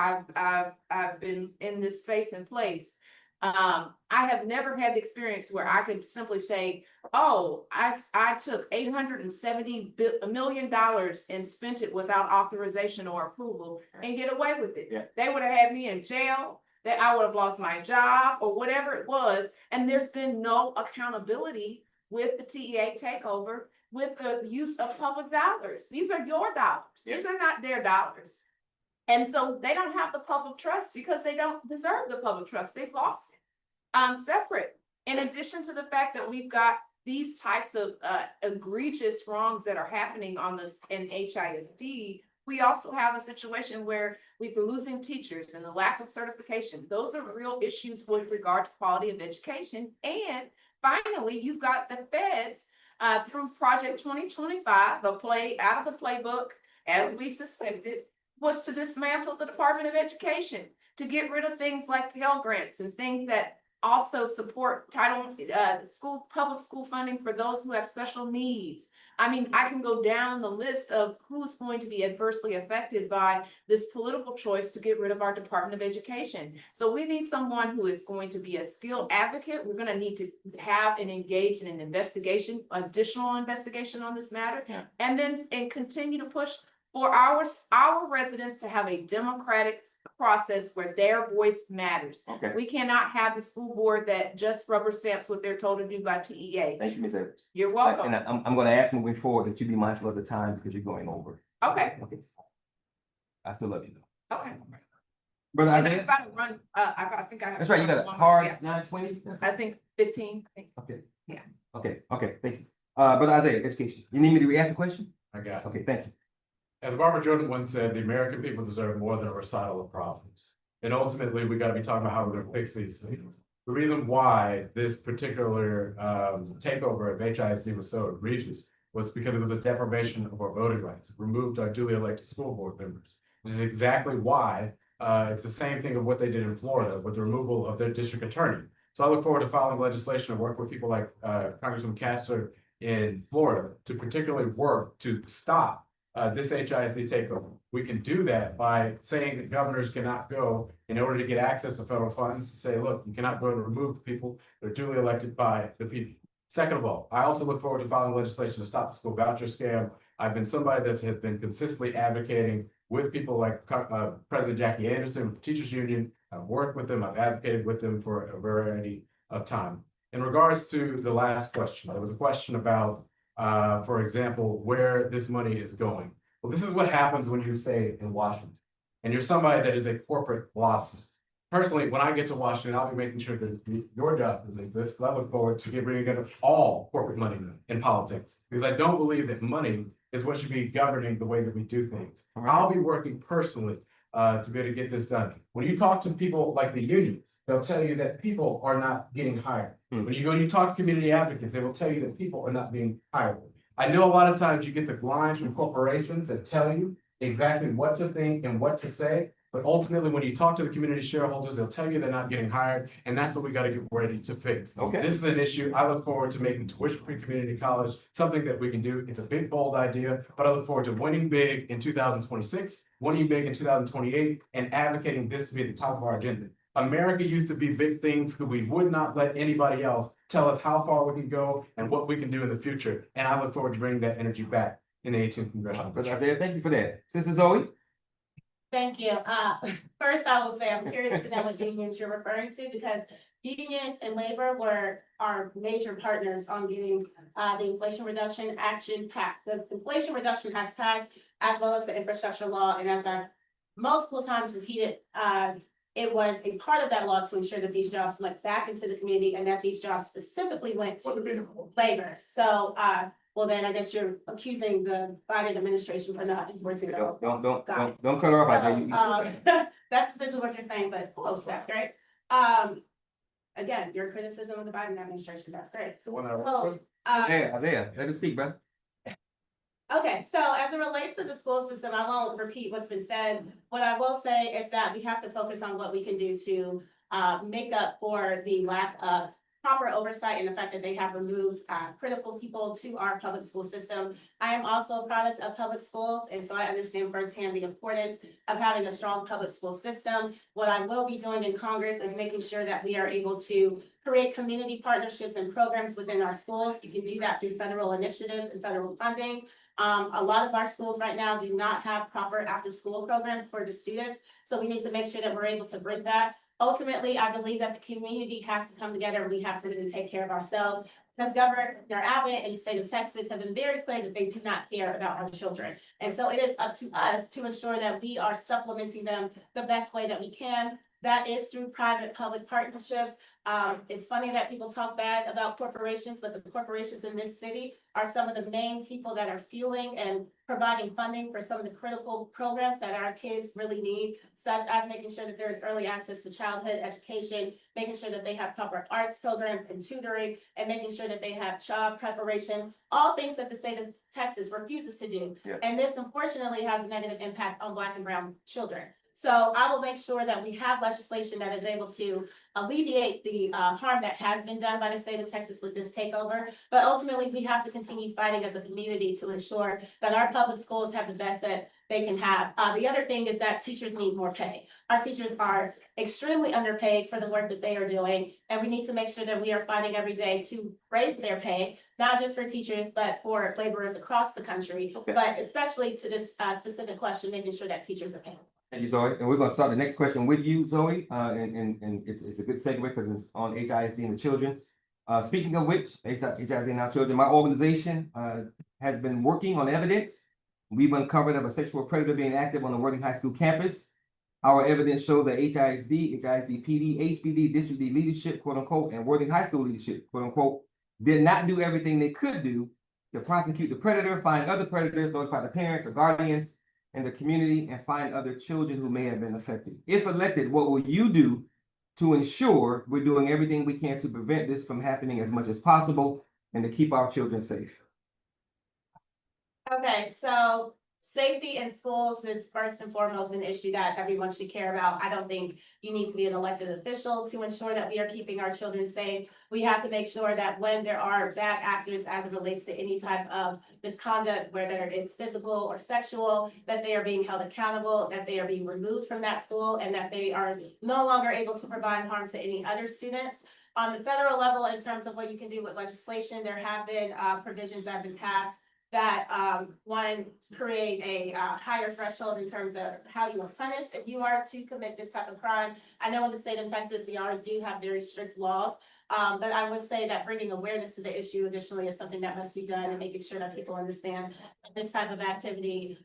I've been in this space and place. I have never had the experience where I could simply say, oh, I took $870 million and spent it without authorization or approval and get away with it. Yeah. They would have had me in jail, that I would have lost my job or whatever it was. And there's been no accountability with the TEA takeover, with the use of public dollars. These are your dollars. Yeah. These are not their dollars. And so they don't have the public trust because they don't deserve the public trust. They've lost it. Separate, in addition to the fact that we've got these types of egregious wrongs that are happening on this in HISD, we also have a situation where we've been losing teachers and the lack of certification. Those are real issues with regard to quality of education. And finally, you've got the feds through Project 2025, a play out of the playbook, as we suspected, was to dismantle the Department of Education, to get rid of things like Pell Grants and things that also support public school funding for those who have special needs. I mean, I can go down the list of who's going to be adversely affected by this political choice to get rid of our Department of Education. So we need someone who is going to be a skilled advocate. We're going to need to have and engage in an investigation, additional investigation on this matter, and continue to push for our residents to have a democratic process where their voice matters. Okay. We cannot have the school board that just rubber stamps what they're told to do by TEA. Thank you, Ms. Edwards. You're welcome. And I'm gonna ask moving forward that you be mindful of the time because you're going over. Okay, Okay. I still love you though. okay. Brother And I'm Isaiah? about to run, I think I have. That's right, you got a one more, hard yes. 9:20? I think 15. Okay. Yeah. Okay, thank you. Brother Isaiah, education. You need me to re-ask the question? I got it. Okay, thank you. As Barbara Jordan once said, the American people deserve more than a recital of problems. And ultimately, we gotta be talking about how we're gonna fix these things. The reason why this particular takeover of HISD was so egregious was because it was a deprivation of our voting rights. It removed our duly elected school board members, which is exactly why it's the same thing of what they did in Florida with the removal of their district attorney. So I look forward to filing legislation and work with people like Congressman Castor in Florida to particularly work to stop this HISD takeover. We can do that by saying that governors cannot go in order to get access to federal funds to say, look, you cannot go and remove the people that are duly elected by the people. Second of all, I also look forward to filing legislation to stop the school voucher scam. I've been somebody that has been consistently advocating with people like President Jackie Anderson, with the Teachers Union. I've worked with them, I've advocated with them for a variety of time. In regards to the last question, there was a question about for example, where this money is going. Well, this is what happens when you say in Washington, and you're somebody that is a corporate lobbyist. Personally, when I get to Washington, I'll be making sure that your job doesn't exist. I look forward to getting rid of all corporate money in politics, because I don't believe that money is what should be governing the way that we do things. I'll be working personally to be able to get this done. When you talk to people like the unions, they'll tell you that people are not getting hired. When you go and you talk to community advocates, they will tell you that people are not being hired. I know a lot of times you get the lines from corporations that tell you exactly what to think and what to say, but ultimately when you talk to the community shareholders, they'll tell you they're not getting hired, and that's what we got to get ready to fix. Okay. This is an issue. I look forward to making tuition-free community college something that we can do. It's a big, bold idea, but I look forward to winning big in 2026, winning big in 2028, and advocating this to be at the top of our agenda. America used to be big things, so we would not let anybody else tell us how far we can go and what we can do in the future. And I look forward to bringing that energy back in the 18th Congressional. Brother Isaiah, thank you for that. Sister Zoe? Thank you. First, I will say I'm curious to know what unions you're referring to, because unions and labor were our major partners on getting the Inflation Reduction Action Act. The Inflation Reduction Act passed, as well as the infrastructure law. And as I've multiple times repeated, it was a part of that law to ensure that these jobs went back into the community and that these jobs specifically went to labor. So, well, then I guess you're accusing the Biden administration for not enforcing it. Don't cut her off. That's essentially what you're saying, but that's great. Again, your criticism of the Biden administration, that's great. Isaiah, let me speak, brother. Okay, so as it relates to the school system, I won't repeat what's been said. What I will say is that we have to focus on what we can do to make up for the lack of proper oversight and the fact that they have removed critical people to our public school system. I am also a product of public schools, and so I understand firsthand the importance of having a strong public school system. What I will be doing in Congress is making sure that we are able to create community partnerships and programs within our schools. You can do that through federal initiatives and federal funding. A lot of our schools right now do not have proper after-school programs for the students, so we need to make sure that we're able to bring that. Ultimately, I believe that the community has to come together. We have to really take care of ourselves. Because Governor Abbott and the state of Texas have been very clear that they do not care about our children. And so it is up to us to ensure that we are supplementing them the best way that we can. That is through private-public partnerships. It's funny that people talk bad about corporations, but the corporations in this city are some of the main people that are fueling and providing funding for some of the critical programs that our kids really need, such as making sure that there is early access to childhood education, making sure that they have proper arts programs and tutoring, and making sure that they have child preparation, all things that the state of Texas refuses to do. Yeah. And this unfortunately has a negative impact on Black and brown children. So I will make sure that we have legislation that is able to alleviate the harm that has been done by the state of Texas with this takeover. But ultimately, we have to continue fighting as a community to ensure that our public schools have the best that they can have. The other thing is that teachers need more pay. Our teachers are extremely underpaid for the work that they are doing. And we need to make sure that we are fighting every day to raise their pay, not just for teachers, but for laborers across the country. Okay. But especially to this specific question, making sure that teachers are paid. Thank you, Zoe. And we're gonna start the next question with you, Zoe. And it's a good segue because it's on HISD and the children. Speaking of which, HISD and our children, my organization has been working on evidence. We've uncovered of a sexual predator being active on the Worthing High School campus. Our evidence shows that HISD PD, HPD, District D leadership, quote unquote, and Worthing High School leadership, quote unquote, did not do everything they could do to prosecute the predator, find other predators, notify the parents or guardians in the community, and find other children who may have been affected. If elected, what will you do to ensure we're doing everything we can to prevent this from happening as much as possible and to keep our children safe? Okay, so safety in schools is first and foremost an issue that everyone should care about. I don't think you need to be an elected official to ensure that we are keeping our children safe. We have to make sure that when there are bad actors as it relates to any type of misconduct, whether it's physical or sexual, that they are being held accountable, that they are being removed from that school, and that they are no longer able to provide harm to any other students. On the federal level, in terms of what you can do with legislation, there have been provisions that have been passed that one, create a higher threshold in terms of how you are punished if you are to commit this type of crime. I know in the state of Texas, we already do have very strict laws. But I would say that bringing awareness to the issue additionally is something that must be done, and making sure that people understand that this type of activity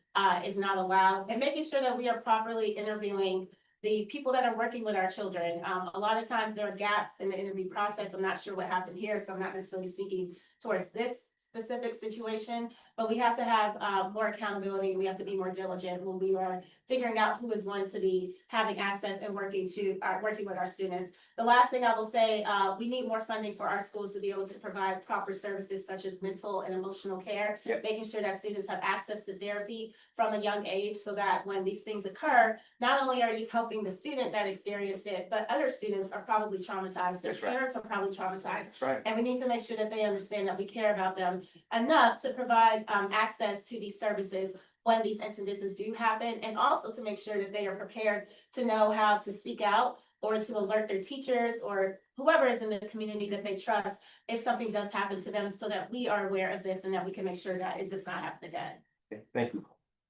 is not allowed, and making sure that we are properly interviewing the people that are working with our children. A lot of times there are gaps in the interview process. I'm not sure what happened here, so I'm not necessarily speaking towards this specific situation, but we have to have more accountability. We have to be more diligent when we are figuring out who is going to be having access and working with our students. The last thing I will say, we need more funding for our schools to be able to provide proper services such as mental and emotional care, making sure that students have access to therapy from a young age, so that when these things occur, not only are you helping the student that experienced it, but other students are probably traumatized. Their parents are probably traumatized. That's right. And we need to make sure that they understand that we care about them enough to provide access to these services when these incidences do happen, and also to make sure that they are prepared to know how to speak out or to alert their teachers or whoever is in the community that they trust if something does happen to them, so that we are aware of this and that we can make sure that it does not happen again. Okay, thank you.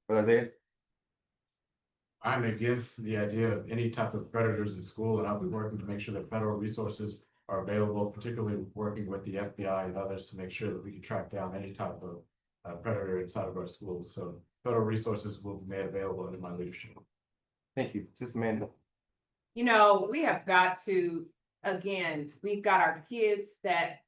Brother Isaiah? I'm against the idea of any type of predators in school, and I'll be working to make sure that federal resources are available, particularly working with the FBI and others to make sure that we can track down any type of predator inside of our schools. So federal resources will be made available under my leadership. Thank you. Sister Amanda? You know, we have got to, again, we've got our kids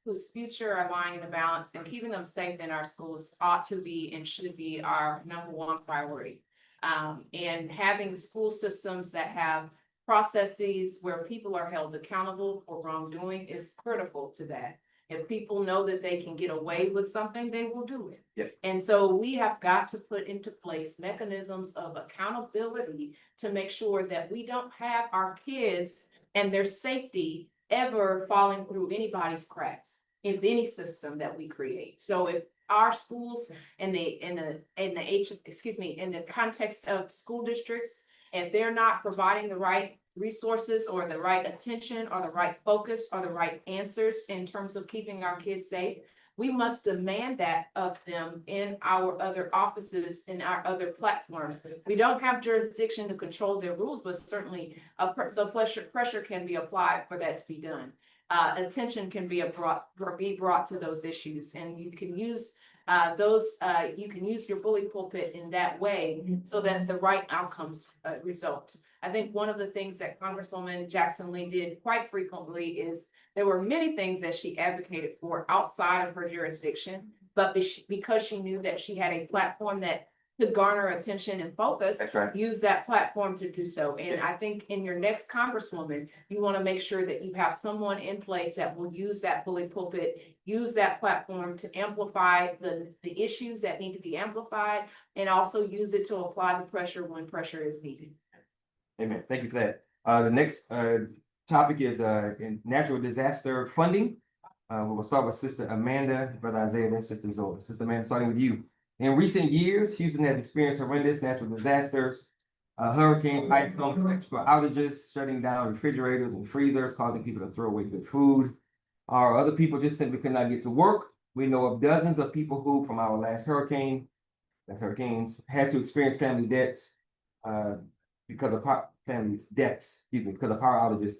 whose future are lying in the balance, and keeping them safe in our schools ought to be and should be our #1 priority. And having school systems that have processes where people are held accountable for wrongdoing is critical to that. If people know that they can get away with something, they will do it. Yes. And so we have got to put into place mechanisms of accountability to make sure that we don't have our kids and their safety ever falling through anybody's cracks in any system that we create. So if our schools in the context of school districts, if they're not providing the right resources or the right attention or the right focus or the right answers in terms of keeping our kids safe, we must demand that of them in our other offices, in our other platforms. We don't have jurisdiction to control their rules, but certainly the pressure can be applied for that to be done. attention can be brought to those issues, and you can use you can use your bully pulpit in that way so that the right outcomes result. I think one of the things that Congresswoman Jackson Lee did quite frequently is there were many things that she advocated for outside of her jurisdiction, but because she knew that she had a platform that could garner attention and focus, That's right. use that platform to do so. And I think in your next Congresswoman, you want to make sure that you have someone in place that will use that bully pulpit, use that platform to amplify the issues that need to be amplified, and also use it to apply the pressure when pressure is needed. Amen. Thank you for that. The next topic is in natural disaster funding. We'll start with Sister Amanda, Brother Isaiah, then Sister Zola. Sister Amanda, starting with you. In recent years, Houston has experienced horrendous natural disasters, hurricanes, ice storms, electrical outages, shutting down refrigerators and freezers, causing people to throw away good food. Or other people just simply could not get to work. We know of dozens of people who, from our last hurricanes, had to experience family deaths because of power outages.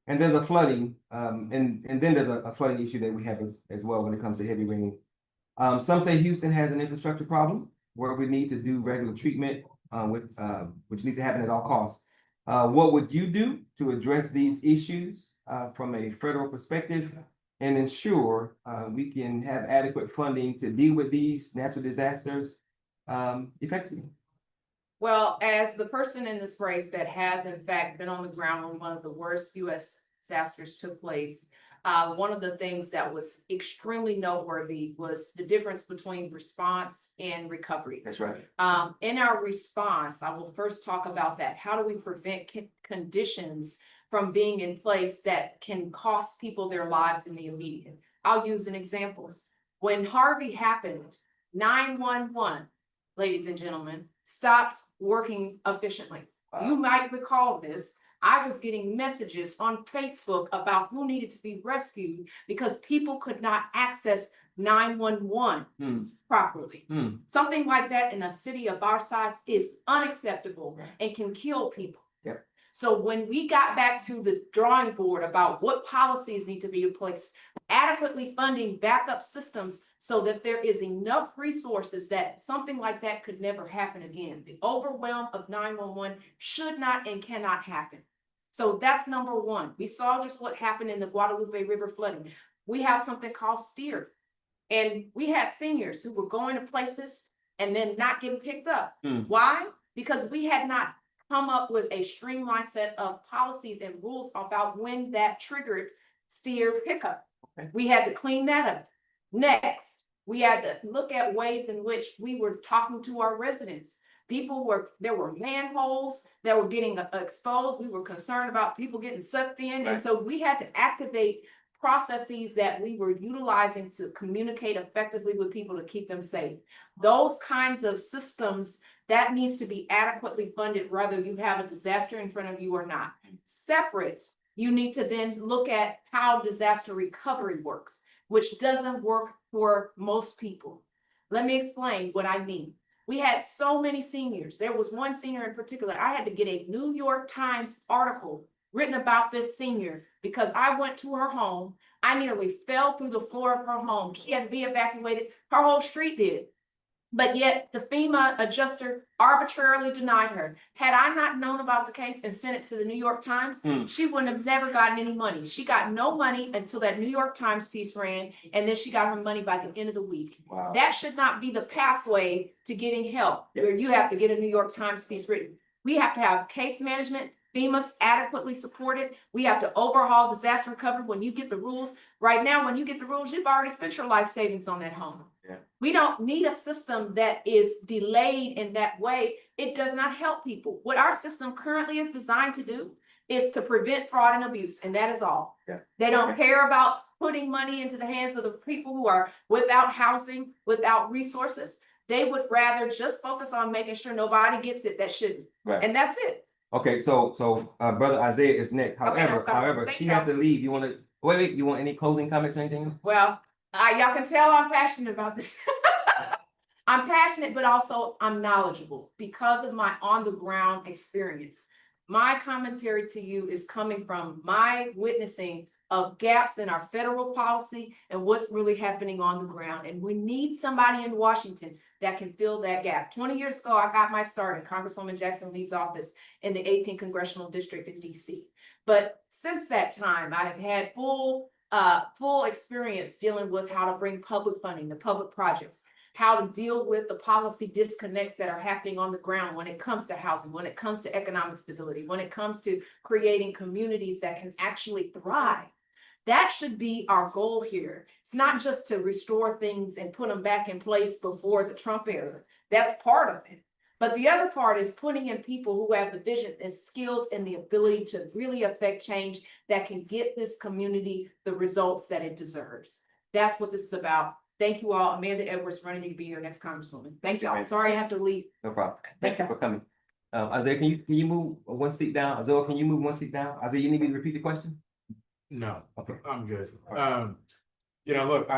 And there's a flooding, and then there's a flooding issue that we have as well when it comes to heavy rain. Some say Houston has an infrastructure problem where we need to do regular treatment, which needs to happen at all costs. What would you do to address these issues from a federal perspective and ensure we can have adequate funding to deal with these natural disasters effectively? Well, as the person in this race that has in fact been on the ground when one of the worst US disasters took place, one of the things that was extremely noteworthy was the difference between response and recovery. That's right. In our response, I will first talk about that. How do we prevent conditions from being in place that can cost people their lives in the immediate? I'll use an example. When Harvey happened, 911, ladies and gentlemen, stopped working efficiently. Wow. You might recall this. I was getting messages on Facebook about who needed to be rescued because people could not access 911 properly. Something like that in a city of our size is unacceptable and can kill people. Yep. So when we got back to the drawing board about what policies need to be in place, adequately funding backup systems so that there is enough resources that something like that could never happen again. The overwhelm of 911 should not and cannot happen. So that's number one. We saw just what happened in the Guadalupe River flooding. We have something called STEER. And we had seniors who were going to places and then not getting picked up. Why? Because we had not come up with a streamlined set of policies and rules about when that triggered STEER pickup. Okay. We had to clean that up. Next, we had to look at ways in which we were talking to our residents. There were manholes that were getting exposed. We were concerned about people getting sucked in. Right. And so we had to activate processes that we were utilizing to communicate effectively with people to keep them safe. Those kinds of systems, that needs to be adequately funded, whether you have a disaster in front of you or not. Separate, you need to then look at how disaster recovery works, which doesn't work for most people. Let me explain what I mean. We had so many seniors. There was one senior in particular. I had to get a New York Times article written about this senior because I went to her home. I nearly fell through the floor of her home. She had to be evacuated. Her whole street did. But yet the FEMA adjuster arbitrarily denied her. Had I not known about the case and sent it to the New York Times, she wouldn't have never gotten any money. She got no money until that New York Times piece ran, and then she got her money by the end of the week. Wow. That should not be the pathway to getting help, where you have to get a New York Times piece written. We have to have case management. FEMA's adequately supported. We have to overhaul disaster recovery when you get the rules. Right now, when you get the rules, you've already spent your life savings on that home. Yeah. We don't need a system that is delayed in that way. It does not help people. What our system currently is designed to do is to prevent fraud and abuse, and that is all. Yeah. They don't care about putting money into the hands of the people who are without housing, without resources. They would rather just focus on making sure nobody gets it that shouldn't. Right. And that's it. Okay, so Brother Isaiah is next. However, Thank she you. has to leave. You want to wait? You want any closing comments or anything? Well, y'all can tell I'm passionate about this. I'm passionate, but also I'm knowledgeable because of my on the ground experience. My commentary to you is coming from my witnessing of gaps in our federal policy and what's really happening on the ground. And we need somebody in Washington that can fill that gap. 20 years ago, I got my start in Congresswoman Jackson Lee's office in the 18th Congressional District in DC. But since that time, I have had full experience dealing with how to bring public funding to public projects, how to deal with the policy disconnects that are happening on the ground when it comes to housing, when it comes to economic stability, when it comes to creating communities that can actually thrive. That should be our goal here. It's not just to restore things and put them back in place before the Trump era. That's part of it. But the other part is putting in people who have the vision and skills and the ability to really affect change that can get this community the results that it deserves. That's what this is about. Thank you all. Amanda Edwards, running to be your next Congresswoman. Thank you all. Sorry I have to leave. No problem. Thank you for coming. Isaiah, can you move one seat down? Isaiah, can you move one seat down? Isaiah, you need me to repeat the question? No, Okay. I'm good. Look,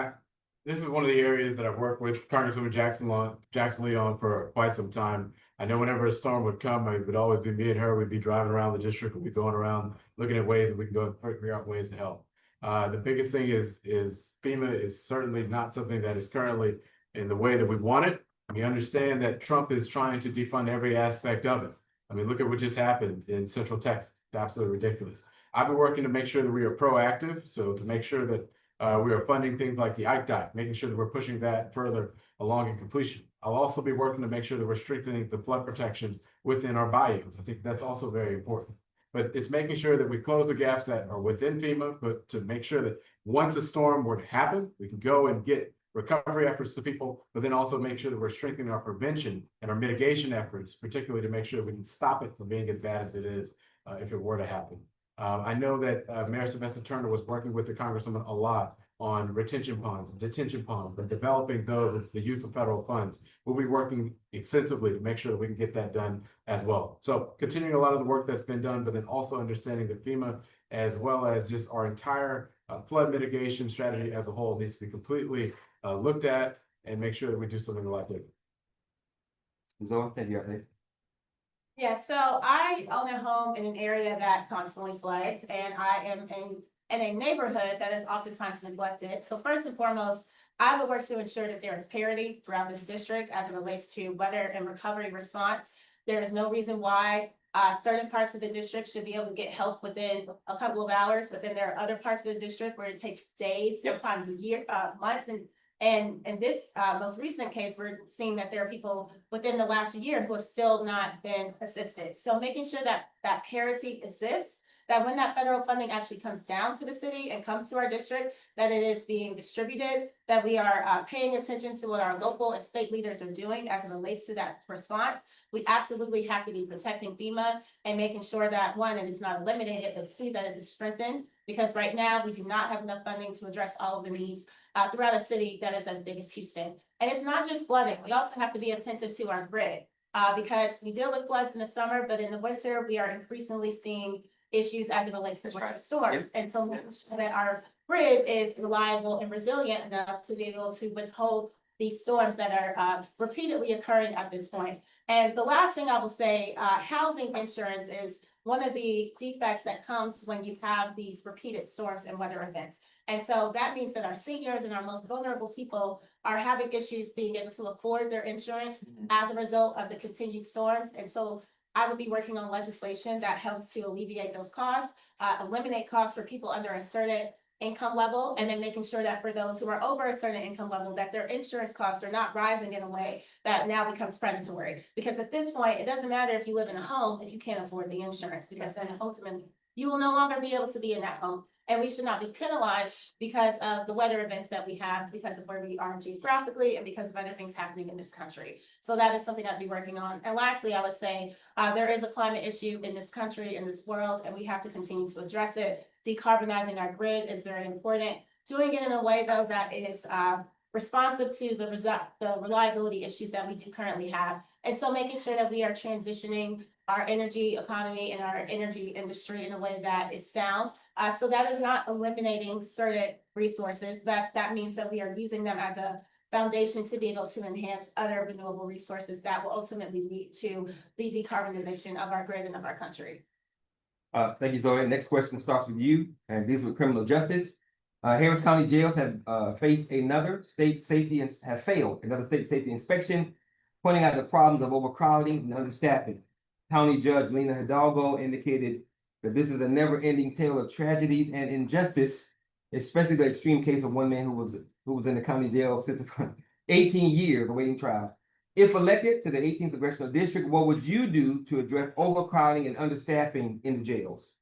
this is one of the areas that I've worked with Congresswoman Jackson Lee on for quite some time. I know whenever a storm would come, it would always be me and her. We'd be driving around the district. We'd be going around looking at ways that we can go and figure out ways to help. The biggest thing is FEMA is certainly not something that is currently in the way that we want it. We understand that Trump is trying to defund every aspect of it. I mean, look at what just happened in Central Texas. It's absolutely ridiculous. I've been working to make sure that we are proactive, so to make sure that we are funding things like the ICE, making sure that we're pushing that further along in completion. I'll also be working to make sure that we're strengthening the flood protection within our bayous. I think that's also very important. But it's making sure that we close the gaps that are within FEMA, but to make sure that once a storm were to happen, we can go and get recovery efforts to people, but then also make sure that we're strengthening our prevention and our mitigation efforts, particularly to make sure we can stop it from being as bad as it is if it were to happen. I know that Mayor Sylvester Turner was working with the Congresswoman a lot on retention ponds, detention ponds, and developing those with the use of federal funds. We'll be working extensively to make sure that we can get that done as well. So continuing a lot of the work that's been done, but then also understanding that FEMA, as well as just our entire flood mitigation strategy as a whole, needs to be completely looked at and make sure that we do something a lot different. Zoe, thank you. Yeah, so I own a home in an area that constantly floods, and I am in a neighborhood that is oftentimes neglected. So first and foremost, I would work to ensure that there is parity throughout this district as it relates to weather and recovery response. There is no reason why certain parts of the district should be able to get help within a couple of hours, but then there are other parts of the district where it takes days, sometimes a year, months, and in this most recent case, we're seeing that there are people within the last year who have still not been assisted. So making sure that that parity exists, that when that federal funding actually comes down to the city and comes to our district, that it is being distributed, that we are paying attention to what our local and state leaders are doing as it relates to that response. We absolutely have to be protecting FEMA and making sure that one, it is not eliminated, but two, that it is strengthened. Because right now we do not have enough funding to address all of the needs throughout a city that is as big as Houston. And it's not just flooding. We also have to be attentive to our grid because we deal with floods in the summer, but in the winter, we are increasingly seeing issues as it relates to winter storms. And so making sure that our grid is reliable and resilient enough to be able to withhold these storms that are repeatedly occurring at this point. And the last thing I will say, housing insurance is one of the defects that comes when you have these repeated storms and weather events. And so that means that our seniors and our most vulnerable people are having issues being able to afford their insurance as a result of the continued storms. And so I will be working on legislation that helps to alleviate those costs, eliminate costs for people under a certain income level, and then making sure that for those who are over a certain income level, that their insurance costs are not rising in a way that now becomes predatory. Because at this point, it doesn't matter if you live in a home if you can't afford the insurance, because then ultimately you will no longer be able to be in that home. And we should not be penalized because of the weather events that we have, because of where we are geographically, and because of other things happening in this country. So that is something I'd be working on. And lastly, I would say there is a climate issue in this country, in this world, and we have to continue to address it. Decarbonizing our grid is very important. Doing it in a way, though, that is responsive to the reliability issues that we do currently have. And so making sure that we are transitioning our energy economy and our energy industry in a way that is sound. So that is not eliminating certain resources, but that means that we are using them as a foundation to be able to enhance other renewable resources that will ultimately lead to the decarbonization of our grid and of our country. Thank you, Zoe. Next question starts with you and deals with criminal justice. Harris County jails have faced another state safety and have failed another state safety inspection, pointing out the problems of overcrowding and understaffing. County Judge Lena Hidalgo indicated that this is a never-ending tale of tragedies and injustice, especially the extreme case of one man who was in the county jail since 18 years awaiting trial. If elected to the 18th Congressional District, what would you do to address overcrowding and understaffing in the jails?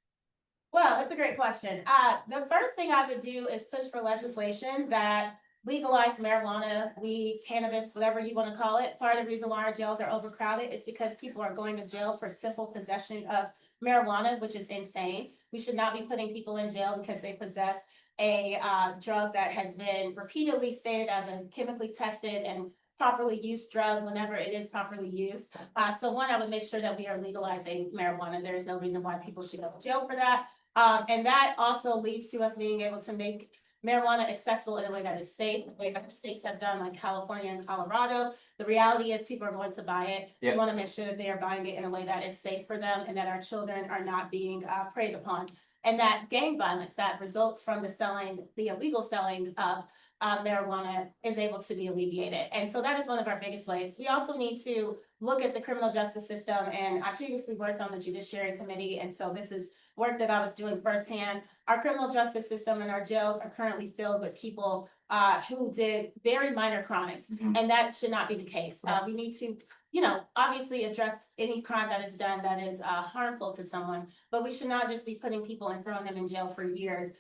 Well, that's a great question. The first thing I would do is push for legislation that legalize marijuana, weed, cannabis, whatever you want to call it. Part of the reason why our jails are overcrowded is because people are going to jail for simple possession of marijuana, which is insane. We should not be putting people in jail because they possess a drug that has been repeatedly stated as a chemically tested and properly used drug whenever it is properly used. So one, I would make sure that we are legalizing marijuana. There is no reason why people should go to jail for that. And that also leads to us being able to make marijuana accessible in a way that is safe, the way other states have done, like California and Colorado. The reality is people are going to buy it. Yeah. We want to make sure that they are buying it in a way that is safe for them and that our children are not being preyed upon. And that gang violence that results from the illegal selling of marijuana is able to be alleviated. And so that is one of our biggest ways. We also need to look at the criminal justice system. And I previously worked on the Judiciary Committee. And so this is work that I was doing firsthand. Our criminal justice system and our jails are currently filled with people who did very minor crimes. And that should not be the case. We need to, obviously address any crime that is done that is harmful to someone, but we should not just be putting people and throwing them in jail for years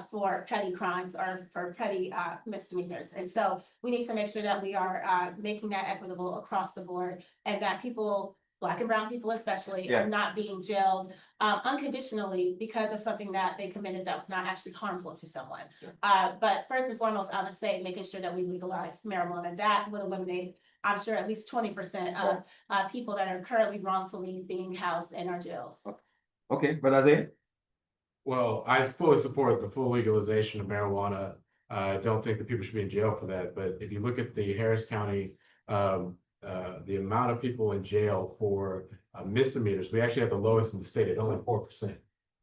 for petty crimes or for petty misdemeanors. And so we need to make sure that we are making that equitable across the board and that people, Black and brown people especially, are not being jailed unconditionally because of something that they committed that was not actually harmful to someone. But first and foremost, I would say making sure that we legalize marijuana. That would eliminate, I'm sure, at least 20% of people that are currently wrongfully being housed in our jails. Okay, Brother Isaiah? Well, I fully support the full legalization of marijuana. I don't think that people should be in jail for that, but if you look at the Harris County, the amount of people in jail for misdemeanors, we actually have the lowest in the state at only 4%.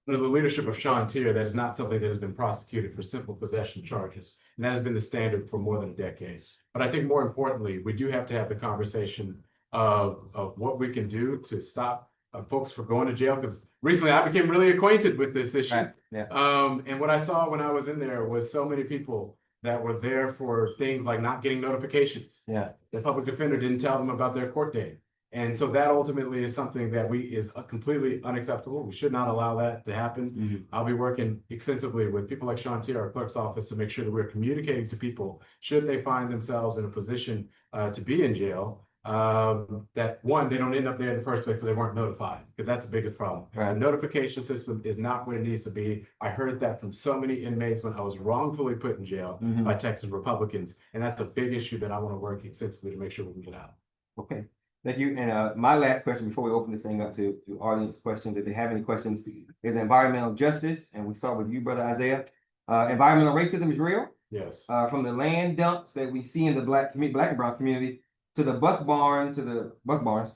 Under the leadership of Sean Tier, that is not something that has been prosecuted for simple possession charges, and that has been the standard for more than a decade. But I think more importantly, we do have to have the conversation of what we can do to stop folks from going to jail, because recently I became really acquainted with this issue. Right. Yeah. And what I saw when I was in there was so many people that were there for things like not getting notifications. Yeah. The public defender didn't tell them about their court date. And so that ultimately is something that is completely unacceptable. We should not allow that to happen. I'll be working extensively with people like Sean Tier, our clerk's office, to make sure that we're communicating to people should they find themselves in a position to be in jail, that one, they don't end up there in the first place because they weren't notified, because that's the biggest problem. Right. The notification system is not what it needs to be. I heard that from so many inmates when I was wrongfully put in jail by Texas Republicans, and that's a big issue that I want to work extensively to make sure we can get out. Okay, thank you. And my last question before we open this thing up to audience questions, if they have any questions, is environmental justice. And we start with you, Brother Isaiah. Environmental racism is real. Yes. From the land dumps that we see in the black and brown community to the bus barns, to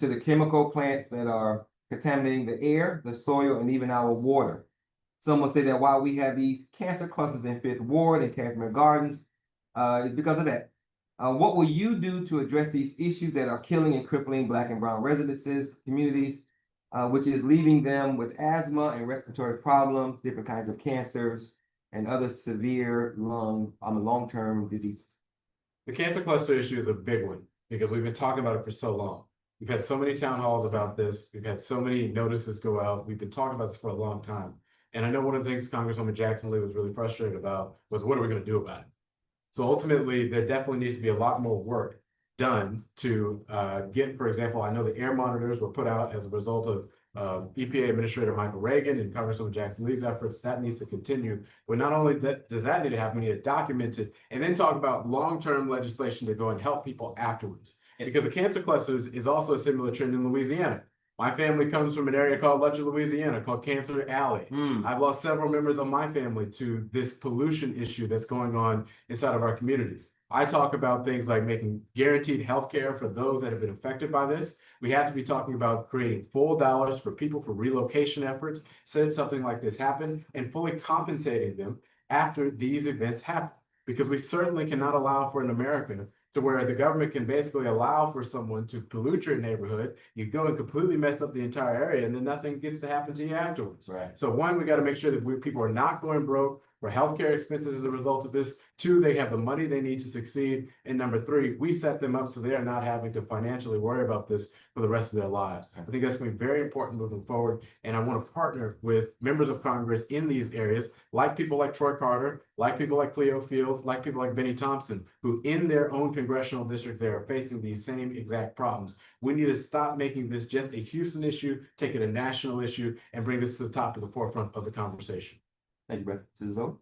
the chemical plants that are contaminating the air, the soil, and even our water. Some will say that while we have these cancer clusters in Fifth Ward and Cashmere Gardens, it's because of that. What will you do to address these issues that are killing and crippling Black and brown residences, communities, which is leaving them with asthma and respiratory problems, different kinds of cancers, and other severe long-term diseases? The cancer cluster issue is a big one because we've been talking about it for so long. We've had so many town halls about this. We've had so many notices go out. We've been talking about this for a long time. And I know one of the things Congresswoman Jackson Lee was really frustrated about was, what are we going to do about it? So ultimately, there definitely needs to be a lot more work done to get, for example, I know the air monitors were put out as a result of EPA Administrator Michael Reagan and Congresswoman Jackson Lee's efforts. That needs to continue. But not only does that need to happen, we need to document it and then talk about long-term legislation to go and help people afterwards. Because the cancer clusters is also a similar trend in Louisiana. My family comes from an area called Lutcher, Louisiana, called Cancer Alley. I've lost several members of my family to this pollution issue that's going on inside of our communities. I talk about things like making guaranteed health care for those that have been affected by this. We have to be talking about creating full dollars for people for relocation efforts, should something like this happen, and fully compensating them after these events happen. Because we certainly cannot allow for an America to where the government can basically allow for someone to pollute your neighborhood, you go and completely mess up the entire area, and then nothing gets to happen to you afterwards. Right. So one, we got to make sure that people are not going broke for healthcare expenses as a result of this. Two, they have the money they need to succeed. And number three, we set them up so they are not having to financially worry about this for the rest of their lives. I think that's going to be very important moving forward. And I want to partner with members of Congress in these areas, like people like Troy Carter, like people like Cleo Fields, like people like Benny Thompson, who in their own congressional districts, they are facing these same exact problems. We need to stop making this just a Houston issue, take it a national issue, and bring this to the top, to the forefront of the conversation. Thank you, brother. Zoe?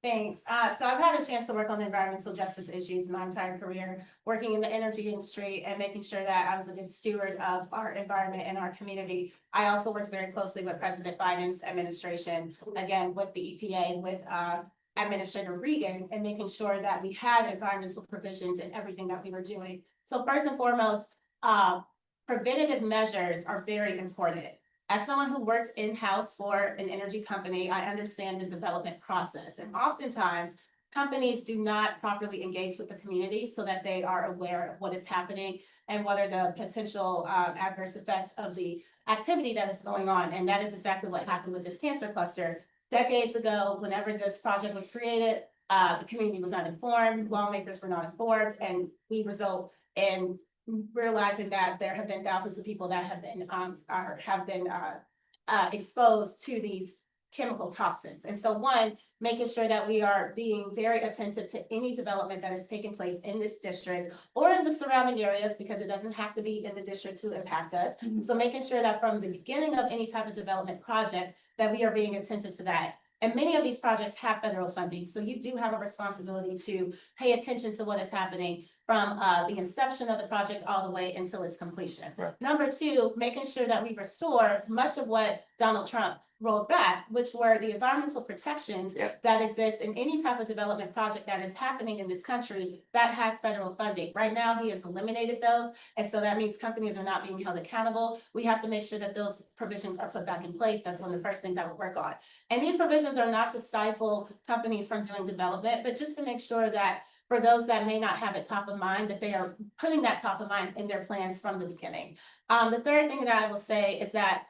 Thanks. So I've had a chance to work on environmental justice issues my entire career, working in the energy industry and making sure that I was a good steward of our environment and our community. I also worked very closely with President Biden's administration, again, with the EPA, with Administrator Regan, and making sure that we had environmental provisions in everything that we were doing. So first and foremost, preventative measures are very important. As someone who works in-house for an energy company, I understand the development process. And oftentimes, companies do not properly engage with the community so that they are aware of what is happening and what are the potential adverse effects of the activity that is going on. And that is exactly what happened with this cancer cluster. Decades ago, whenever this project was created, the community was not informed, lawmakers were not informed, and we result in realizing that there have been thousands of people that have been exposed to these chemical toxins. And so one, making sure that we are being very attentive to any development that is taking place in this district or in the surrounding areas, because it doesn't have to be in the district to impact us. So making sure that from the beginning of any type of development project, that we are being attentive to that. And many of these projects have federal funding, so you do have a responsibility to pay attention to what is happening from the inception of the project all the way until its completion. Right. Number two, making sure that we restore much of what Donald Trump rolled back, which were the environmental protections that exist in any type of development project that is happening in this country that has federal funding. Right now, he has eliminated those, and so that means companies are not being held accountable. We have to make sure that those provisions are put back in place. That's one of the first things I would work on. And these provisions are not to stifle companies from doing development, but just to make sure that for those that may not have it top of mind, that they are putting that top of mind in their plans from the beginning. The third thing that I will say is that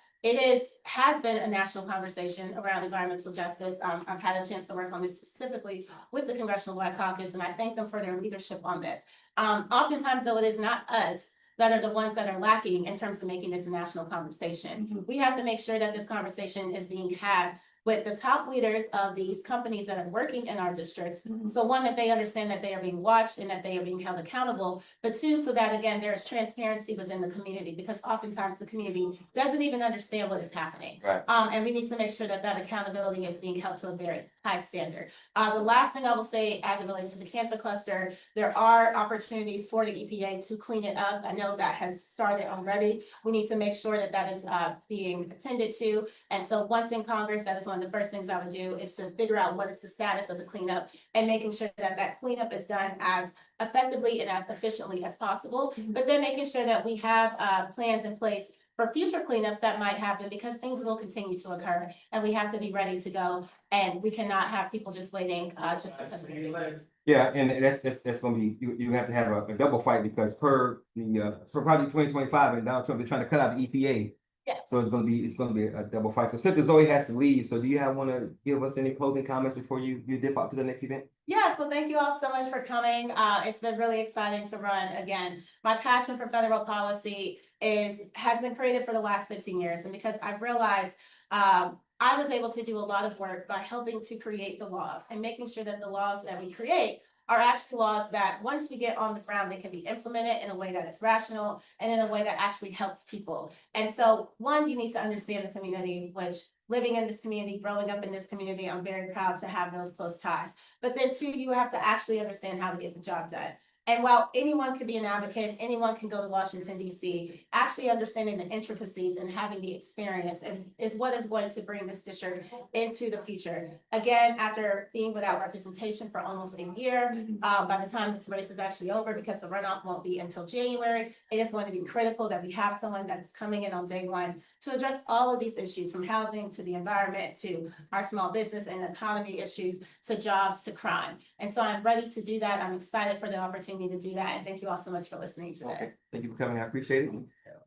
has been a national conversation around environmental justice. I've had a chance to work on this specifically with the Congressional Black Caucus, and I thank them for their leadership on this. Oftentimes, though, it is not us that are the ones that are lacking in terms of making this a national conversation. We have to make sure that this conversation is being had with the top leaders of these companies that are working in our districts. So one, that they understand that they are being watched and that they are being held accountable, but two, so that again, there's transparency within the community, because oftentimes the community doesn't even understand what is happening. Right. And we need to make sure that that accountability is being held to a very high standard. The last thing I will say as it relates to the cancer cluster, there are opportunities for the EPA to clean it up. I know that has started already. We need to make sure that that is being attended to. And so once in Congress, that is one of the first things I would do, is to figure out what is the status of the cleanup and making sure that that cleanup is done as effectively and as efficiently as possible. But then making sure that we have plans in place for future cleanups that might happen, because things will continue to occur and we have to be ready to go. And we cannot have people just waiting just because of it. Yeah, and that's gonna be, you have to have a double fight, because per Project 2025 and Donald Trump, they're trying to cut out the EPA. Yeah. So it's gonna be a double fight. So Sister Zoe has to leave. So do you want to give us any closing comments before you dip out to the next event? Yes, well, thank you all so much for coming. It's been really exciting to run again. My passion for federal policy has been created for the last 15 years. And because I've realized I was able to do a lot of work by helping to create the laws and making sure that the laws that we create are actually laws that once we get on the ground, they can be implemented in a way that is rational and in a way that actually helps people. And so one, you need to understand the community, which living in this community, growing up in this community, I'm very proud to have those close ties. But then two, you have to actually understand how to get the job done. And while anyone can be an advocate, anyone can go to Washington DC, actually understanding the intricacies and having the experience is what is going to bring this district into the future. Again, after being without representation for almost a year, by the time this race is actually over, because the runoff won't be until January, it is going to be critical that we have someone that's coming in on day one to address all of these issues, from housing to the environment to our small business and economy issues to jobs to crime. And so I'm ready to do that. I'm excited for the opportunity to do that. And thank you all so much for listening today. Okay, thank you for coming. I appreciate it.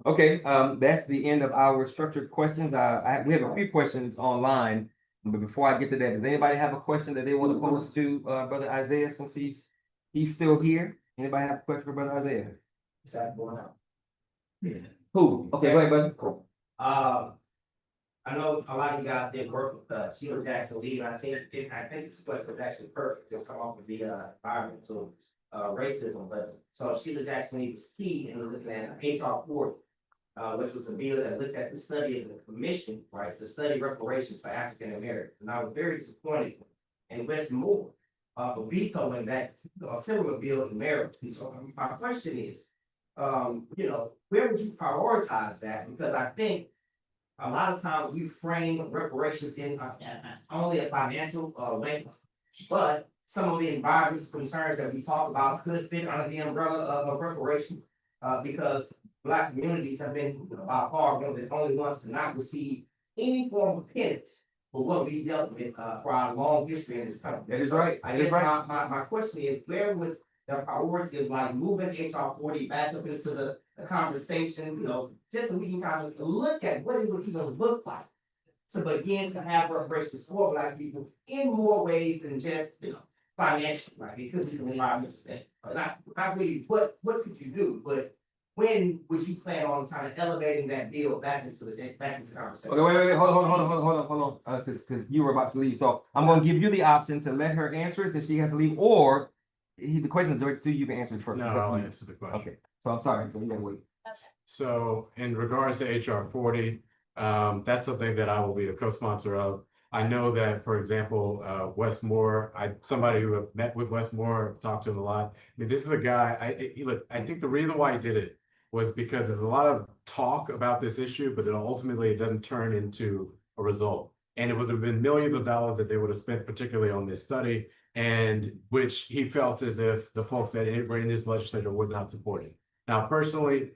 Okay, that's the end of our structured questions. We have a few questions online, but before I get to that, does anybody have a question that they want to pose to Brother Isaiah since he's still here? Anybody have a question for Brother Isaiah? Going out. Who? Okay, go ahead, brother. I know a lot of you guys did work with Sheila Jackson Lee, and I think this question was actually perfect to come up with the environmental racism. But so Sheila Jackson Lee was key in looking at HR 40, which was a bill that looked at the study of the commission, right, to study reparations for African Americans. And I was very disappointed in Westmore for vetoing that similar bill in Maryland. So my question is, where would you prioritize that? Because I think a lot of times we frame reparations in only a financial link, but some of the environmental concerns that we talk about could fit under the umbrella of reparation, because Black communities have been by far one of the only ones to not receive any form of penance for what we dealt with for our long history in this country. That is right. I guess my question is, where would the priority of like moving HR 40 back up into the conversation, just so we can kind of look at what it would even look like to begin to have reparations for Black people in more ways than just, financial, right? It could be the environmental thing, but not really what could you do, but when would you plan on kind of elevating that bill back into the conversation? Okay, wait, hold on, because you were about to leave, so I'm gonna give you the option to let her answer it since she has to leave, or the question is directed to you, you can answer it first. No, It's up to I'll you. answer the question. Okay, so I'm sorry, so you gotta wait. So in regards to HR 40, that's something that I will be a co-sponsor of. I know that, for example, Westmore, somebody who have met with Westmore, talked to him a lot. I mean, this is a guy, I think the reason why he did it was because there's a lot of talk about this issue, but ultimately it doesn't turn into a result. And it would have been millions of dollars that they would have spent, particularly on this study, and which he felt as if the folks that were in his legislature would not support it. Now, personally,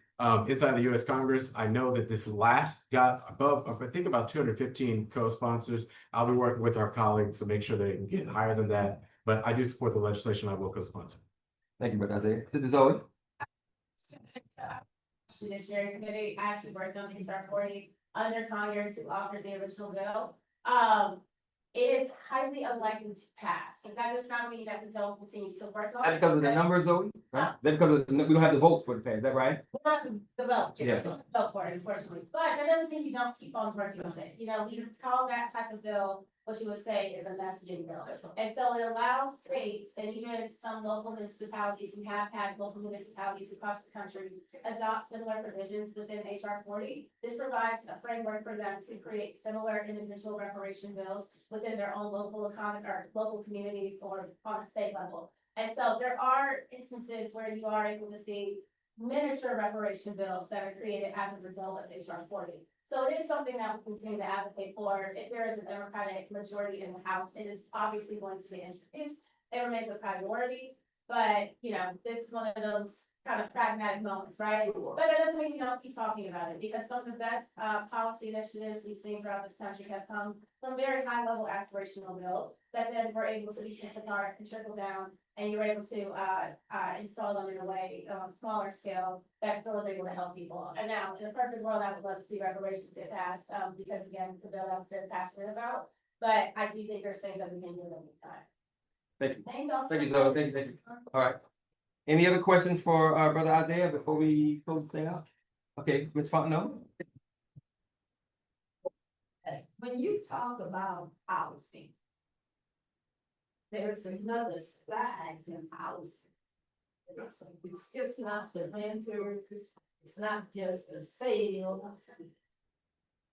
inside the U.S. Congress, I know that this last got above, I think, about 215 co-sponsors. I'll be working with our colleagues to make sure they can get higher than that. But I do support the legislation. I will co-sponsor. Thank you, Brother Isaiah. Sister Zoe? Judiciary Committee, I actually worked on HR 40 under Congress who offered the original bill. It is highly unlikely to pass, and that does not mean that we don't continue to work on it. That because of the numbers, Zoe? Right? That because we don't have the votes for the pass, is that right? We don't have the vote, Yeah. vote for it, unfortunately, but that doesn't mean you don't keep on working on it. We call that type of bill, what you would say is a messaging bill. And so it allows states and even some local municipalities, we have had local municipalities across the country adopt similar provisions within HR 40. This provides a framework for them to create similar individual reparation bills within their own local economy or local communities or on a state level. And so there are instances where you are able to see miniature reparation bills that are created as a result of HR 40. So it is something that we continue to advocate for. If there is a Democratic majority in the House, it is obviously going to be introduced. It remains a priority, but this is one of those kind of pragmatic moments, right? But that doesn't mean we don't keep talking about it, because some of the best policy initiatives we've seen throughout this country have come from very high level aspirational bills that then were able to be sent apart and trickle down, and you're able to install them in a way on a smaller scale that still is able to help people. And now, in a perfect world, I would love to see reparations get passed, because again, it's a bill I'm so passionate about. But I do think there's things that we can do in the meantime. Thank you. Thank you all so Thank you, much. Zoe. Thank you. All right. Any other questions for Brother Isaiah before we close the thing out? Okay, Ms. Fontenot? When you talk about housing, there's another side in housing. It's just not the renters, it's not just the sales.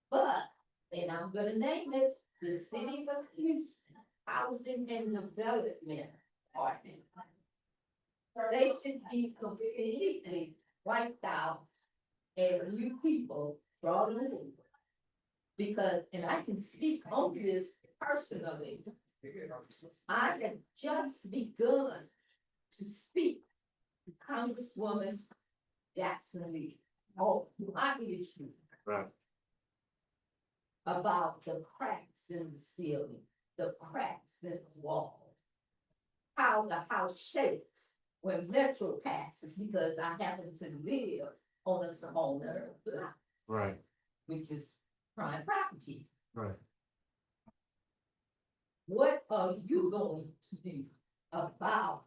But, and I'm gonna name it, the City of Houston Housing and Development Department. They should be completely wiped out and new people brought in. Because, and I can speak on this personally, I had just begun to speak to Congresswoman Jackson Lee on my issue Right. about the cracks in the ceiling, the cracks in the wall, how the house shakes when Metro passes, because I happen to live on the owner block, Right. which is prime property. Right. What are you going to do about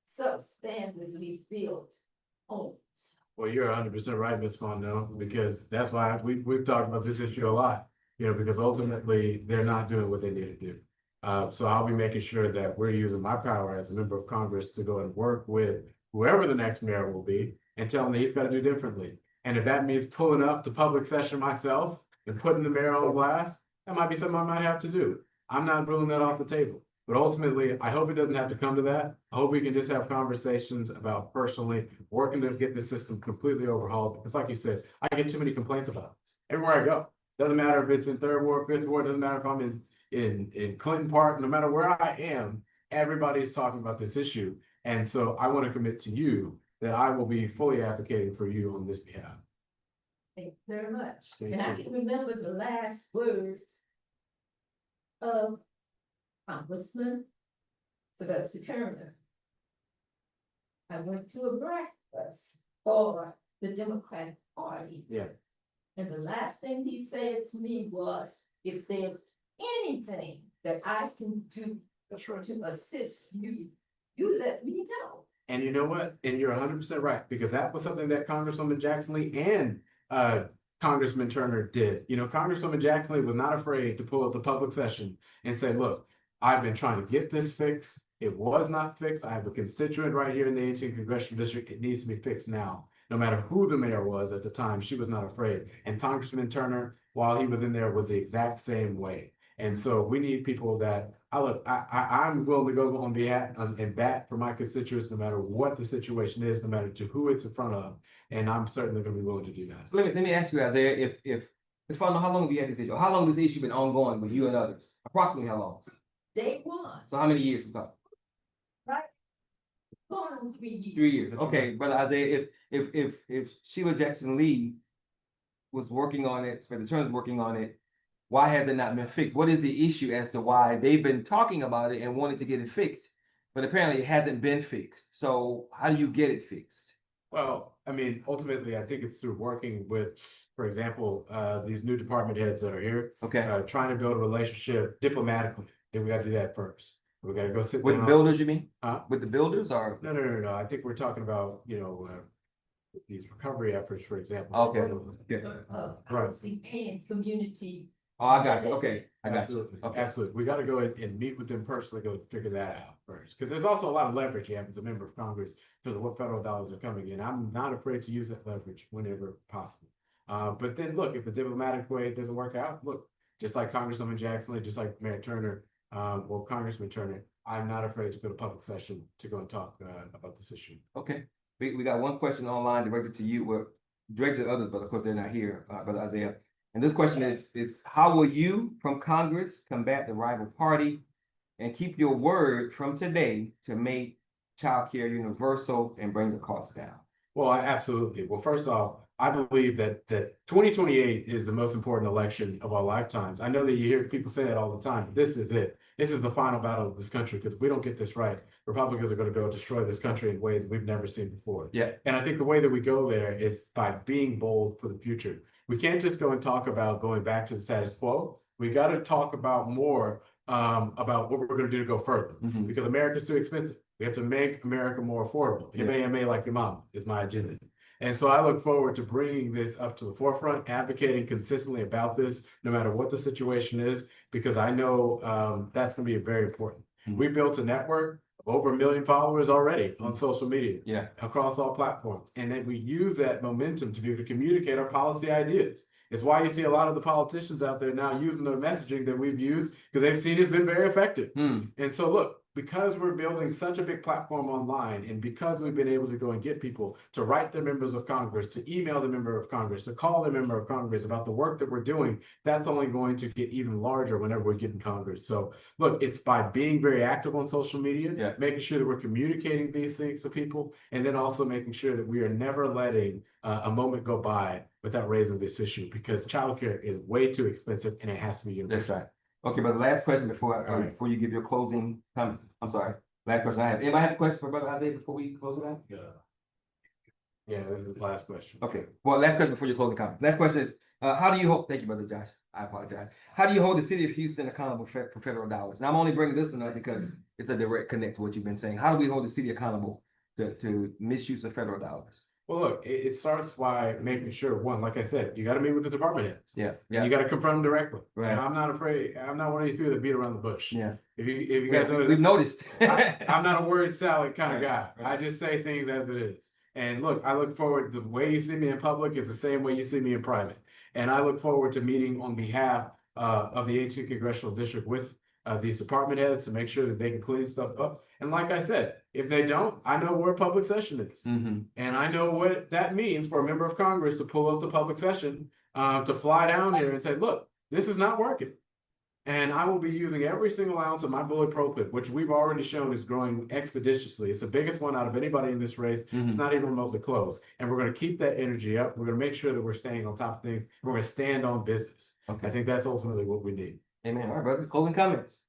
substandardly built homes? Well, you're 100% right, Ms. Fondo, because that's why we've talked about this issue a lot, because ultimately they're not doing what they need to do. So I'll be making sure that we're using my power as a member of Congress to go and work with whoever the next mayor will be and tell him that he's got to do differently. And if that means pulling up to public session myself and putting the mayor on blast, that might be something I might have to do. I'm not ruling that off the table. But ultimately, I hope it doesn't have to come to that. I hope we can just have conversations about personally working to get the system completely overhauled. Because like you said, I get too many complaints about this everywhere I go. Doesn't matter if it's in Third Ward, Fifth Ward, doesn't matter if I'm in Clinton Park, no matter where I am, everybody's talking about this issue. And so I want to commit to you that I will be fully advocating for you on this behalf. Thank you very much. Thank And I you. can remember the last words of Congressman Sylvester Turner. I went to a breakfast for the Democratic Party. Yeah. And the last thing he said to me was, if there's anything that I can do to assist you, you let me know. And you know what? And you're 100% right, because that was something that Congresswoman Jackson Lee and Congressman Turner did. Congresswoman Jackson Lee was not afraid to pull up the public session and say, look, I've been trying to get this fixed. It was not fixed. I have a constituent right here in the 18th Congressional District. It needs to be fixed now. No matter who the mayor was at the time, she was not afraid. And Congressman Turner, while he was in there, was the exact same way. And so we need people that I'm willing to go on behalf and bat for my constituents, no matter what the situation is, no matter to who it's in front of. And I'm certainly going to be willing to do that. So let me ask you, Isaiah, if Ms. Fondo, how long have you had this issue? How long has this issue been ongoing with you and others? Approximately how long? Day one, So how many years? About going on 3 years. 3 years. Okay, Brother Isaiah, if Sheila Jackson Lee was working on it, Senator Turner's working on it, why has it not been fixed? What is the issue as to why they've been talking about it and wanting to get it fixed, but apparently it hasn't been fixed? So how do you get it fixed? Well, I mean, ultimately, I think it's through working with, for example, these new department heads that are here, Okay, trying to build a relationship diplomatically. Then we got to do that first. We got to go sit with down. builders, you mean? Huh? With the builders or? No. I think we're talking about, these recovery efforts, for example. Okay. Yeah. Housing and community. Oh, I got you. Okay, I got you. Absolutely, Okay. absolutely. We got to go and meet with them personally, go figure that out first. Because there's also a lot of leverage you have as a member of Congress for what federal dollars are coming in. I'm not afraid to use that leverage whenever possible. But then look, if the diplomatic way doesn't work out, look, just like Congresswoman Jackson Lee, just like Mayor Turner, or Congressman Turner, I'm not afraid to go to public session to go and talk about this issue. Okay, we got one question online directed to you, well, directed to others, but of course they're not here, Brother Isaiah. And this question is how will you from Congress combat the rival party and keep your word from today to make childcare universal and bring the costs down? Well, absolutely. Well, first off, I believe that 2028 is the most important election of our lifetimes. I know that you hear people say that all the time, but this is it. This is the final battle of this country, because if we don't get this right, Republicans are going to go destroy this country in ways we've never seen before. Yeah. And I think the way that we go there is by being bold for the future. We can't just go and talk about going back to the status quo. We got to talk about more about what we're going to do to go further, Mhm. because America's too expensive. We have to make America more affordable. Yeah. MAMA like your mom is my agenda. And so I look forward to bringing this up to the forefront, advocating consistently about this, no matter what the situation is, because I know that's going to be very important. Mhm. We built a network of over 1 million followers already on social media, Yeah. across all platforms. And then we use that momentum to be able to communicate our policy ideas. It's why you see a lot of the politicians out there now using the messaging that we've used because they've seen it's been very effective. And so look, because we're building such a big platform online and because we've been able to go and get people to write their members of Congress, to email the member of Congress, to call the member of Congress about the work that we're doing, that's only going to get even larger whenever we get in Congress. So look, it's by being very active on social media, making sure that we're communicating these things to people, and then also making sure that we are never letting a moment go by without raising this issue because childcare is way too expensive and it has to be universal. That's right. Okay, but the last question before All right. before you give your closing comments. I'm sorry. Last question I have. Anybody have a question for Brother Isaiah before we close it out? Yeah, this is the last question. Okay. Well, last question before your closing comment. Last question is, how do you hold? Thank you, Brother Josh. I apologize. How do you hold the city of Houston accountable for federal dollars? Now, I'm only bringing this one up because it's a direct connect to what you've been saying. How do we hold the city accountable to misuse of federal dollars? Well, look, it starts by making sure, one, like I said, you got to meet with the department heads. Yeah. And you got to confront them directly. Right. And I'm not afraid. I'm not one of these people that beat around the bush. Yeah. If you guys know, We've noticed. I'm not a word salad kind of guy. Right. I just say things as it is. And look, I look forward, the way you see me in public is the same way you see me in private. And I look forward to meeting on behalf of the 18th Congressional District with these department heads to make sure that they can clean stuff up. And like I said, if they don't, I know where public session is. Mm-hmm. And I know what that means for a member of Congress to pull up the public session, to fly down here and say, look, this is not working. And I will be using every single ounce of my bullet propellant, which we've already shown is growing expeditiously. It's the biggest one out of anybody in this race. Mm-hmm. It's not even remotely close. And we're going to keep that energy up. We're going to make sure that we're staying on top of things. We're going to stand on business. Okay. I think that's ultimately what we need. Amen. All right, brother. Closing comments.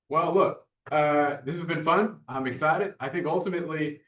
Well, look, this has been fun. I'm excited. I think ultimately,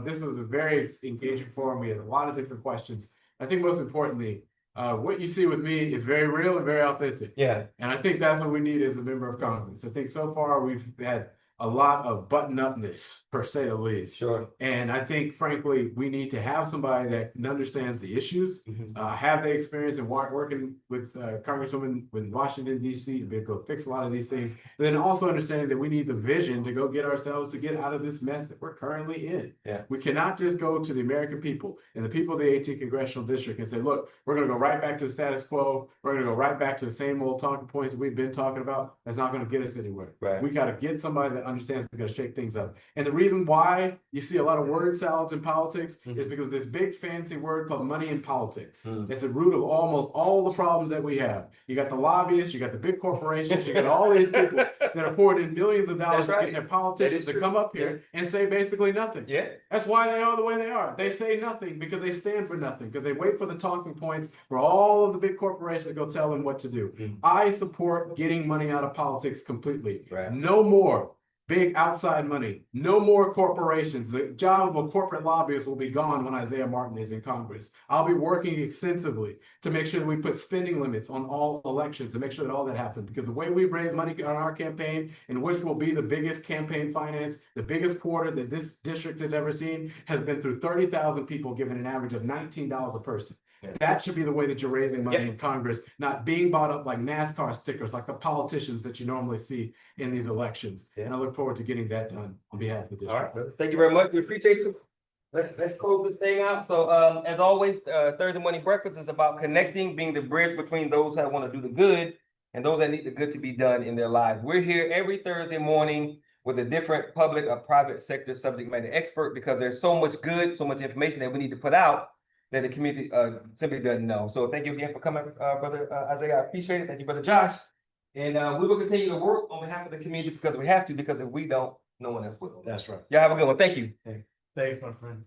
this was a very engaging forum. We had a lot of different questions. I think most importantly, what you see with me is very real and very authentic. Yeah. And I think that's what we need as a member of Congress. I think so far we've had a lot of button-upness, per say the least. Sure. And I think, frankly, we need to have somebody that understands the issues, have the experience in working with Congresswomen in Washington, D.C. to be able to fix a lot of these things. But then also understanding that we need the vision to go get ourselves to get out of this mess that we're currently in. Yeah. We cannot just go to the American people and the people of the 18th Congressional District and say, look, we're going to go right back to the status quo. We're going to go right back to the same old talking points that we've been talking about. That's not going to get us anywhere. Right. We got to get somebody that understands we got to shake things up. And the reason why you see a lot of word salads in politics is because of this big fancy word called money in politics. It's the root of almost all the problems that we have. You got the lobbyists, you got the big corporations, you got all these people that are pouring in millions of dollars That's right. to get their politicians to come up here and say basically nothing. Yeah. That's why they are the way they are. They say nothing because they stand for nothing, because they wait for the talking points for all of the big corporations to go tell them what to do. I support getting money out of politics completely. Right. No more big outside money. No more corporations. The job of a corporate lobbyist will be gone when Isaiah Martin is in Congress. I'll be working extensively to make sure that we put spending limits on all elections to make sure that all that happens. Because the way we raise money on our campaign, in which will be the biggest campaign finance, the biggest quarter that this district has ever seen, has been through 30,000 people giving an average of $19 a person. That should be the way that you're raising money in Congress, not being bought up like NASCAR stickers, like the politicians that you normally see in these elections. And I look forward to getting that done on behalf of the district. All right, brother. Thank you very much. We appreciate you. Let's close this thing out. So as always, Thursday morning breakfast is about connecting, being the bridge between those that want to do the good and those that need the good to be done in their lives. We're here every Thursday morning with a different public or private sector subject matter expert because there's so much good, so much information that we need to put out that the community simply doesn't know. So thank you again for coming, Brother Isaiah. I appreciate it. Thank you, Brother Josh. And we will continue to work on behalf of the community because we have to, because if we don't, no one else will. That's right. Y'all have a good one. Thank you. Thanks, my friend.